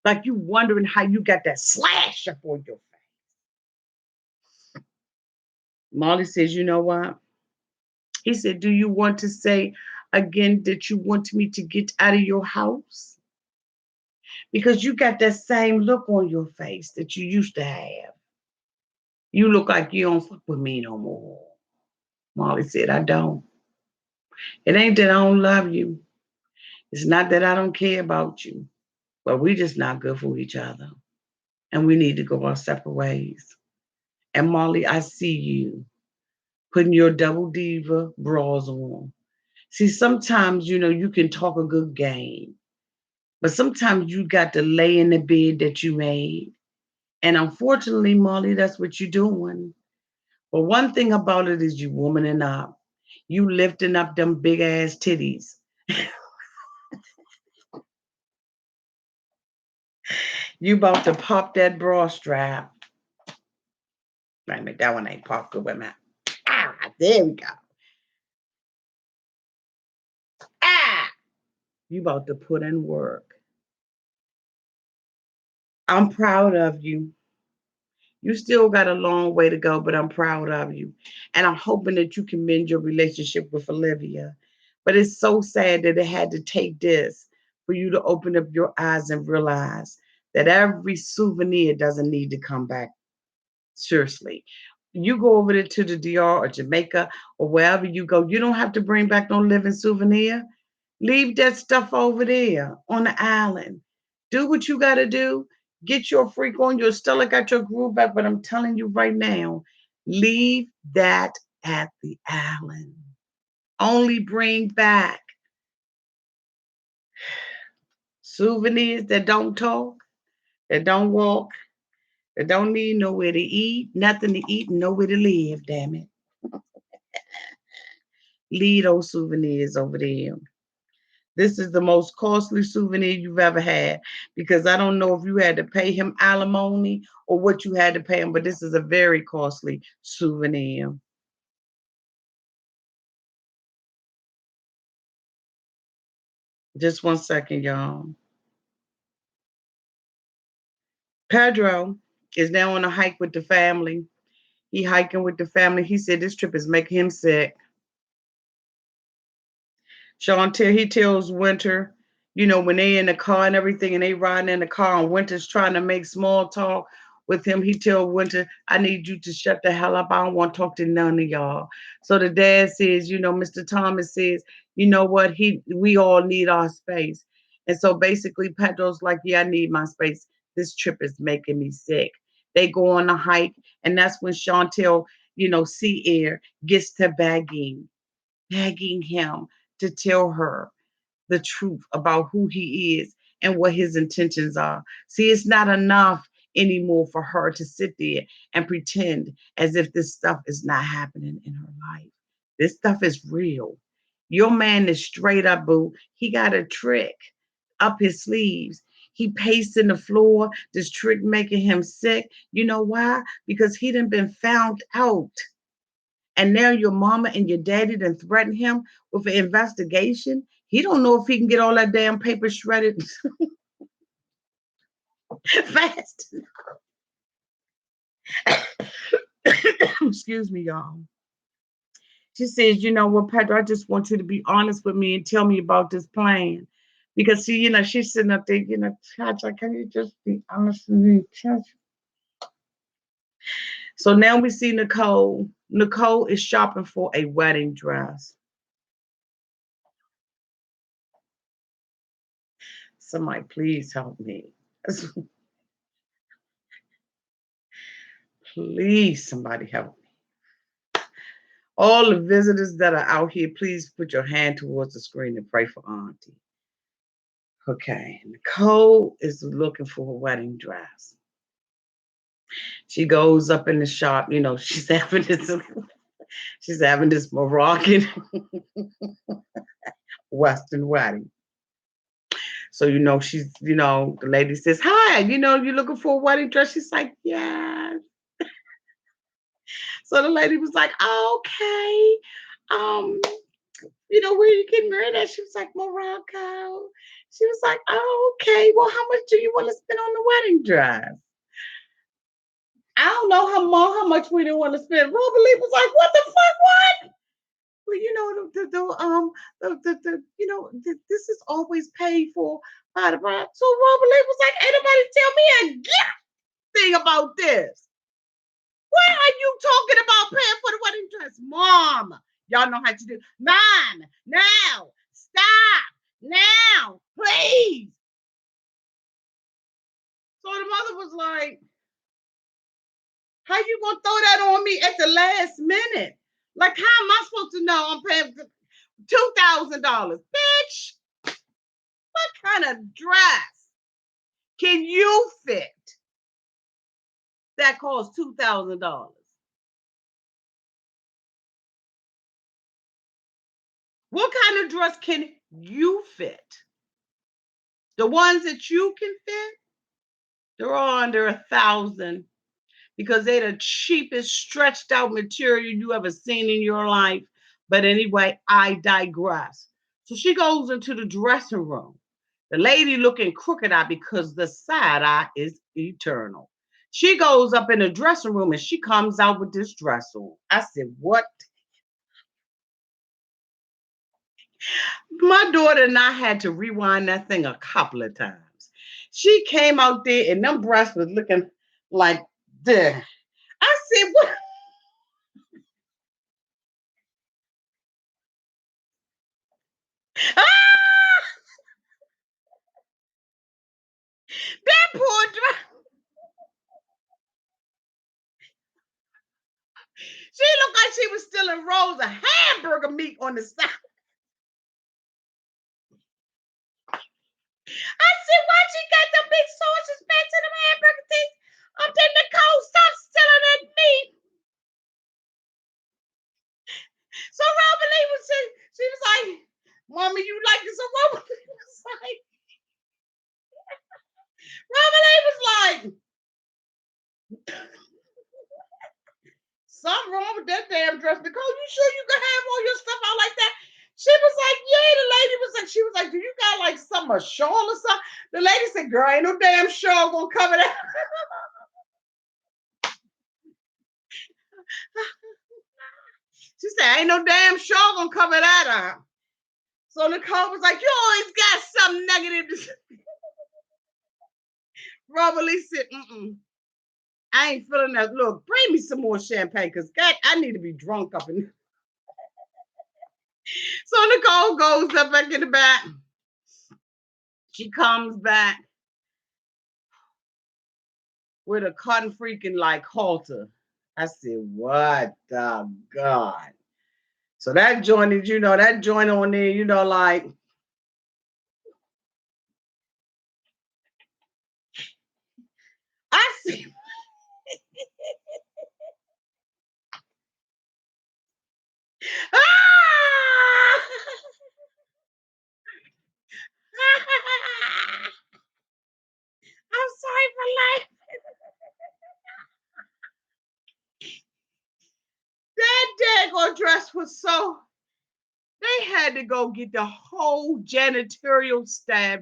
like you wondering how you got that slash up on your face. Molly says, you know what? He said, do you want to say again that you want me to get out of your house? Because you got that same look on your face that you used to have. You look like you don't fuck with me no more. Molly said, I don't. It ain't that I don't love you. It's not that I don't care about you. But we just not good for each other. And we need to go our separate ways. And Molly, I see you putting your double diva bras on. See, sometimes, you can talk a good game. But sometimes you got to lay in the bed that you made. And unfortunately, Molly, that's what you're doing. But one thing about it is you womaning up. You lifting up them big ass titties. You about to pop that bra strap. Wait a minute, that one ain't popped good with me. Ah, there we go. Ah, you about to put in work. I'm proud of you. You still got a long way to go, but I'm proud of you. And I'm hoping that you can mend your relationship with Olivia. But it's so sad that it had to take this for you to open up your eyes and realize that every souvenir doesn't need to come back. Seriously. You go over there to the DR or Jamaica or wherever you go, you don't have to bring back no living souvenir. Leave that stuff over there on the island. Do what you got to do. Get your freak on. Your Stella got your groove back. But I'm telling you right now, leave that at the island. Only bring back souvenirs that don't talk, that don't walk, that don't need nowhere to eat, nothing to eat, and nowhere to live, damn it. Leave those souvenirs over there. This is the most costly souvenir you've ever had because I don't know if you had to pay him alimony or what you had to pay him, but this is a very costly souvenir. Just 1 second, y'all. Pedro is now on a hike with the family. He hiking with the family. He said this trip is making him sick. He tells Winter, when they in the car and everything and they riding in the car and Winter's trying to make small talk with him, he tell Winter, I need you to shut the hell up. I don't want to talk to none of y'all. So the dad says, Mr. Thomas says, you know what? We all need our space. And so basically Pedro's like, yeah, I need my space. This trip is making me sick. They go on a hike, and that's when Chantel, Sea Air gets to begging him to tell her the truth about who he is and what his intentions are. See, it's not enough anymore for her to sit there and pretend as if this stuff is not happening in her life. This stuff is real. Your man is straight up, boo. He got a trick up his sleeves. He pacing the floor, this trick making him sick. You know why? Because he done been found out. And now your mama and your daddy done threatened him with an investigation. He don't know if he can get all that damn paper shredded fast. Excuse me, y'all. She says, you know what, Pedro, I just want you to be honest with me and tell me about this plan. Because see, she's sitting up there, Chacha, can you just be honest with me, Chacha? So now we see Nicole. Nicole is shopping for a wedding dress. Somebody please help me. Please, somebody help me. All the visitors that are out here, please put your hand towards the screen and pray for Auntie. Okay, Nicole is looking for a wedding dress. She goes up in the shop, she's having this Moroccan Western wedding. So, the lady says, hi, you're looking for a wedding dress? She's like, yeah. So the lady was like, oh, okay. Where are you getting married at? She was like, Morocco. She was like, oh, okay. Well, how much do you want to spend on the wedding dress? I don't know how much we didn't want to spend. Robert Lee was like, what the fuck, what? Well, this is always paid for by the bride. So Robert Lee was like, ain't nobody tell me a thing about this. What are you talking about paying for the wedding dress? Mom, y'all know how to do. Mom, now, stop, now, please. So the mother was like, how you gonna throw that on me at the last minute? Like, how am I supposed to know I'm paying $2,000? Bitch, what kind of dress can you fit that costs $2,000? What kind of dress can you fit? The ones that you can fit, they're all under 1,000 because they're the cheapest stretched out material you ever seen in your life. But anyway, I digress. So she goes into the dressing room. The lady looking crooked eye because the side eye is eternal. She goes up in the dressing room and she comes out with this dress on. I said, what? My daughter and I had to rewind that thing a couple of times. She came out there and them breasts was looking like this. I said, what? Ah! That poor dress. She looked like she was still in rolls of hamburger meat on the side. I said, why she got them big sausages back to them hamburger things? I'm telling Nicole, stop stealing that meat. So Robert Lee was she was like, Mommy, you like it? So Robert Lee was like, Robert Lee was like, something wrong with that damn dress. Nicole, you sure you can have all your stuff out like that? She was like, yeah. The lady was like, she was like, do you got like some a shawl or something? The lady said, girl, ain't no damn shawl gonna cover that. She said, ain't no damn shawl gonna cover that up. So Nicole was like, you always got something negative to say. Robert Lee said, I ain't feeling that. Look, bring me some more champagne because God, I need to be drunk up in. So Nicole goes up back in the back. She comes back with a cotton freaking like halter. I said, what the God? So that joint is, that joint on there, like they had to go get the whole janitorial staff,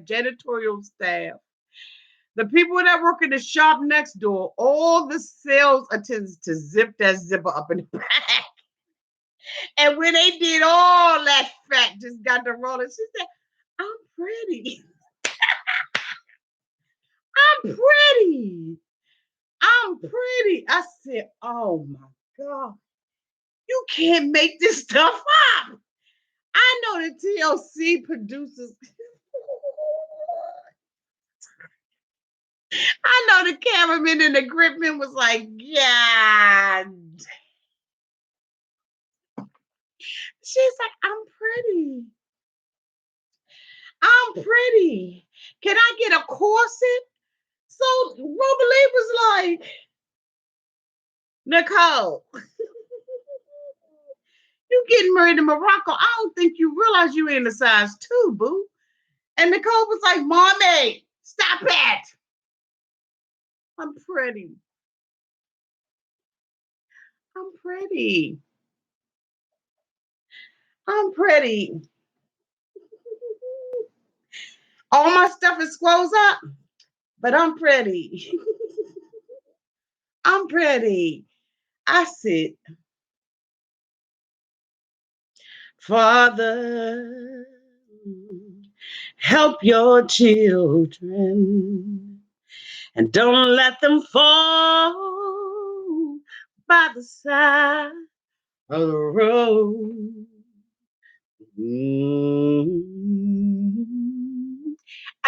the people that work in the shop next door, all the sales attendants to zip that zipper up in the back. And when they did all that fat, just got the roller, she said, I'm pretty. I'm pretty. I'm pretty. I said, oh my God, you can't make this stuff up. I know the TLC producers. I know the cameraman and the gripman was like, yeah. She's like, I'm pretty. I'm pretty. Can I get a corset? So Rosalie was like, Nicole, you getting married in Morocco. I don't think you realize you in a size two, boo. And Nicole was like, Mommy, stop it. I'm pretty. I'm pretty. I'm pretty. All my stuff is closed up, but I'm pretty. I'm pretty. I said, Father, help your children and don't let them fall by the side of the road.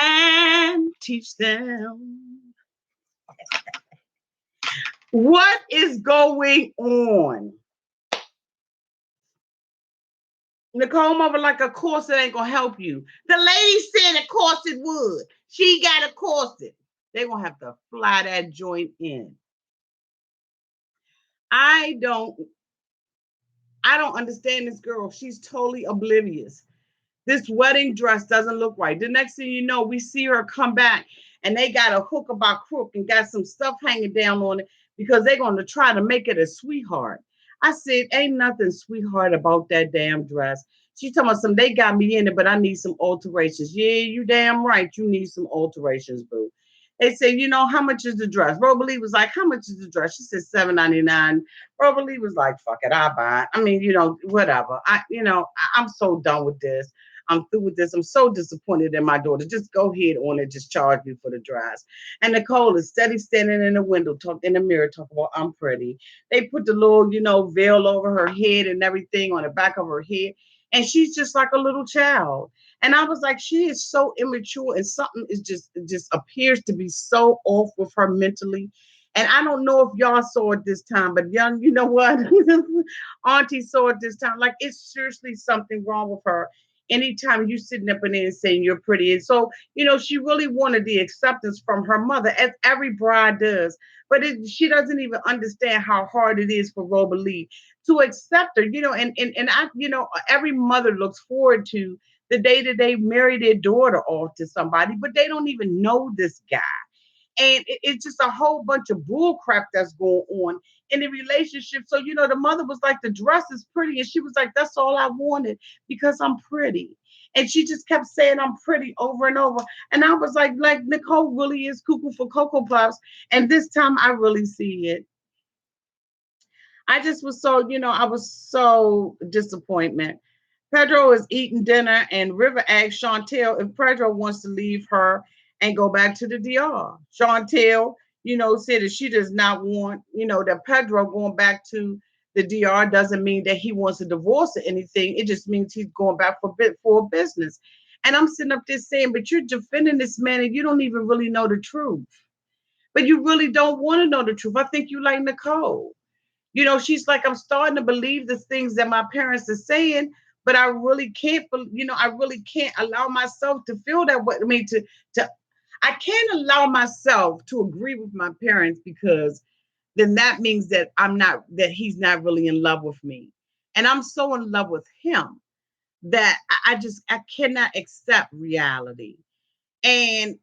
And teach them what is going on. Nicole Mother, like a corset ain't gonna help you. The lady said a corset would. She got a corset. They're gonna have to fly that joint in. I don't I don't understand this girl. She's totally oblivious. This wedding dress doesn't look right. The next thing you know, we see her come back and they got a hook about crook and got some stuff hanging down on it because they're going to try to make it a sweetheart. I said, ain't nothing sweetheart about that damn dress. She talking about some, they got me in it, but I need some alterations. Yeah, you damn right. You need some alterations, boo. They said, how much is the dress? Rosalie was like, how much is the dress? She said $7.99. Rosalie was like, fuck it, I'll buy it. I mean, whatever. I'm so done with this. I'm through with this. I'm so disappointed in my daughter. Just go ahead on and just charge me for the dress. And Nicole is steady standing in the window, in the mirror, talking about I'm pretty. They put the little, veil over her head and everything on the back of her head. And she's just like a little child. And I was like, she is so immature, and something is just appears to be so off with her mentally. And I don't know if y'all saw it this time, but young, you know what? Auntie saw it this time. Like it's seriously something wrong with her. Anytime you sitting up in there and saying you're pretty. And so, she really wanted the acceptance from her mother, as every bride does. But she doesn't even understand how hard it is for Rosalie to accept her, and I, every mother looks forward to the day that they marry their daughter off to somebody, but they don't even know this guy. And it's just a whole bunch of bull crap that's going on in the relationship. So, the mother was like, the dress is pretty. And she was like, that's all I wanted because I'm pretty. And she just kept saying, I'm pretty over and over. And I was like Nicole really is cuckoo for Cocoa Puffs. And this time I really see it. I just was so, I was so disappointment. Pedro is eating dinner, and River asked Chantel if Pedro wants to leave her and go back to the DR. Chantel, said that she does not want, that Pedro going back to the DR doesn't mean that he wants a divorce or anything. It just means he's going back for business. And I'm sitting up there saying, but you're defending this man and you don't even really know the truth. But you really don't want to know the truth. I think you like Nicole. She's like, I'm starting to believe the things that my parents are saying, but I really can't, I really can't allow myself to feel that way. I mean, I can't allow myself to agree with my parents because then that means that that he's not really in love with me. And I'm so in love with him that I cannot accept reality. And,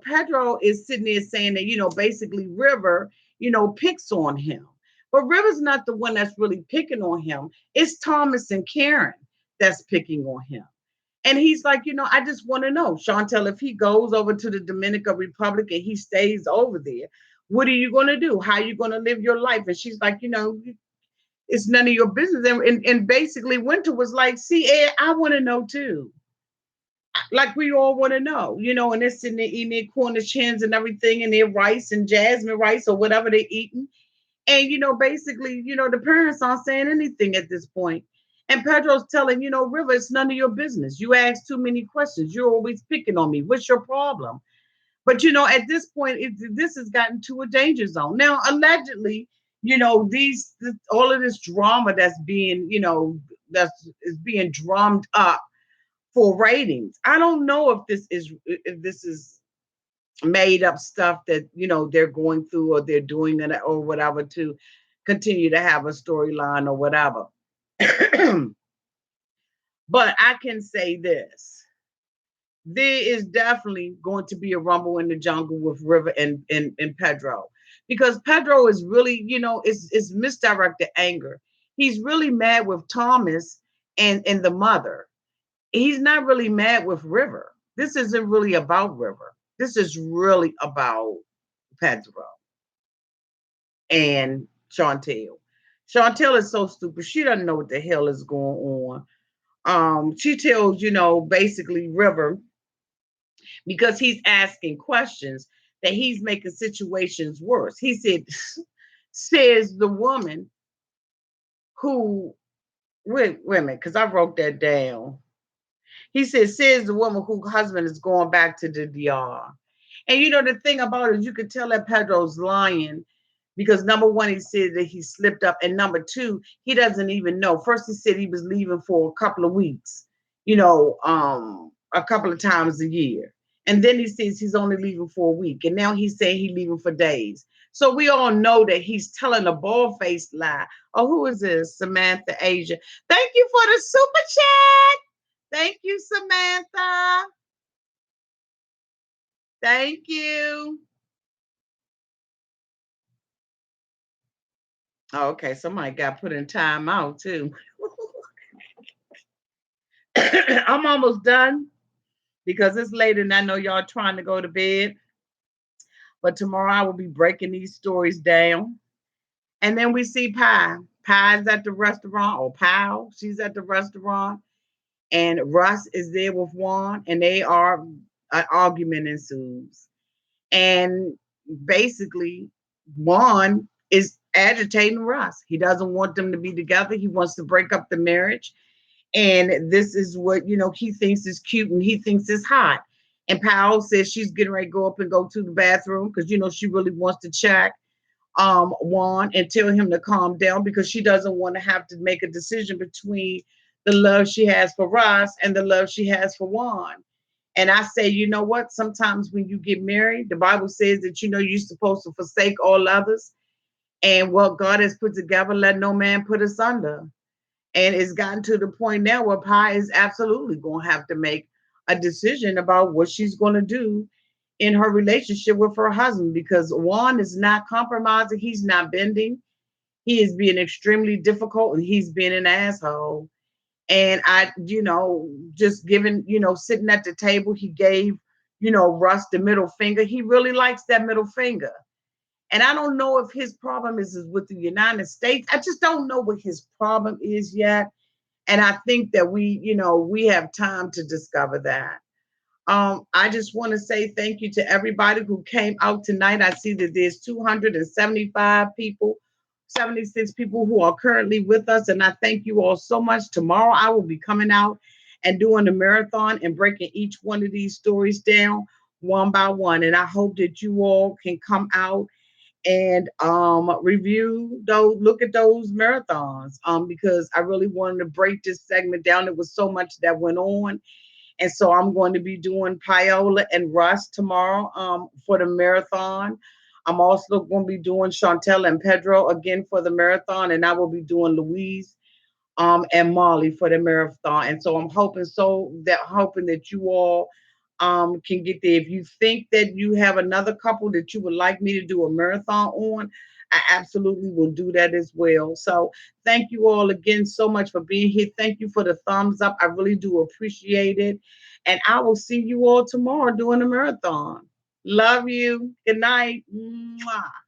Pedro is sitting there saying that, basically River, picks on him. But River's not the one that's really picking on him. It's Thomas and Karen. that's picking on him. And he's like, I just want to know, Chantel, if he goes over to the Dominican Republic and he stays over there, what are you going to do? How are you going to live your life? And she's like, it's none of your business. And basically, Winter was like, see, Ed, I want to know too. Like we all want to know, and they're sitting there eating their corner chins and everything, and their rice and jasmine rice or whatever they're eating. And, basically, the parents aren't saying anything at this point. And Pedro's telling, River, it's none of your business. You ask too many questions. You're always picking on me. What's your problem? But, at this point, this has gotten to a danger zone. Now, allegedly, all of this drama that's being, that's is being drummed up for ratings. I don't know if this is made up stuff that they're going through or they're doing it or whatever to continue to have a storyline or whatever. But I can say this: there is definitely going to be a rumble in the jungle with River and Pedro, because Pedro is really, is misdirected anger. He's really mad with Thomas and the mother. He's not really mad with River. This isn't really about River. This is really about Pedro and Chantel. Chantel is so stupid. She doesn't know what the hell is going on. She tells, basically River, because he's asking questions, that he's making situations worse. He said, says the woman who, wait a minute, because I wrote that down. He says the woman whose husband is going back to the DR. And the thing about it is you could tell that Pedro's lying because number one, he said that he slipped up. And number two, he doesn't even know. First, he said he was leaving for a couple of weeks, a couple of times a year. And then he says he's only leaving for a week. And now he's saying he's leaving for days. So we all know that he's telling a bald-faced lie. Oh, who is this? Samantha Asia. Thank you for the super chat. Thank you, Samantha. Thank you. Oh, okay, somebody got put in timeout too. I'm almost done because it's late and I know y'all trying to go to bed. But tomorrow I will be breaking these stories down. And then we see Pie. Pie's at the restaurant, or Pal, she's at the restaurant. And Russ is there with Juan, and they are an argument ensues. And basically, Juan is agitating Russ. He doesn't want them to be together. He wants to break up the marriage. And this is what, he thinks is cute and he thinks is hot. And Powell says she's getting ready to go up and go to the bathroom because, she really wants to check Juan and tell him to calm down because she doesn't want to have to make a decision between the love she has for Russ and the love she has for Juan. And I say, you know what? Sometimes when you get married, the Bible says that, you're supposed to forsake all others. And what God has put together, let no man put asunder. And it's gotten to the point now where Pie is absolutely going to have to make a decision about what she's going to do in her relationship with her husband because Juan is not compromising. He's not bending. He is being extremely difficult and he's being an asshole. And I, just giving, sitting at the table, he gave, Russ the middle finger. He really likes that middle finger. And I don't know if his problem is with the United States. I just don't know what his problem is yet. And I think that we have time to discover that. I just want to say thank you to everybody who came out tonight. I see that there's 275 people, 76 people who are currently with us. And I thank you all so much. Tomorrow I will be coming out and doing a marathon and breaking each one of these stories down one by one. And I hope that you all can come out and review those, look at those marathons because I really wanted to break this segment down. There was so much that went on. And so I'm going to be doing Paola and Russ tomorrow for the marathon. I'm also going to be doing Chantel and Pedro again for the marathon, and I will be doing Louise and Molly for the marathon. And so I'm hoping that you all can get there. If you think that you have another couple that you would like me to do a marathon on, I absolutely will do that as well. So thank you all again so much for being here. Thank you for the thumbs up. I really do appreciate it. And I will see you all tomorrow doing the marathon. Love you. Good night. Mwah.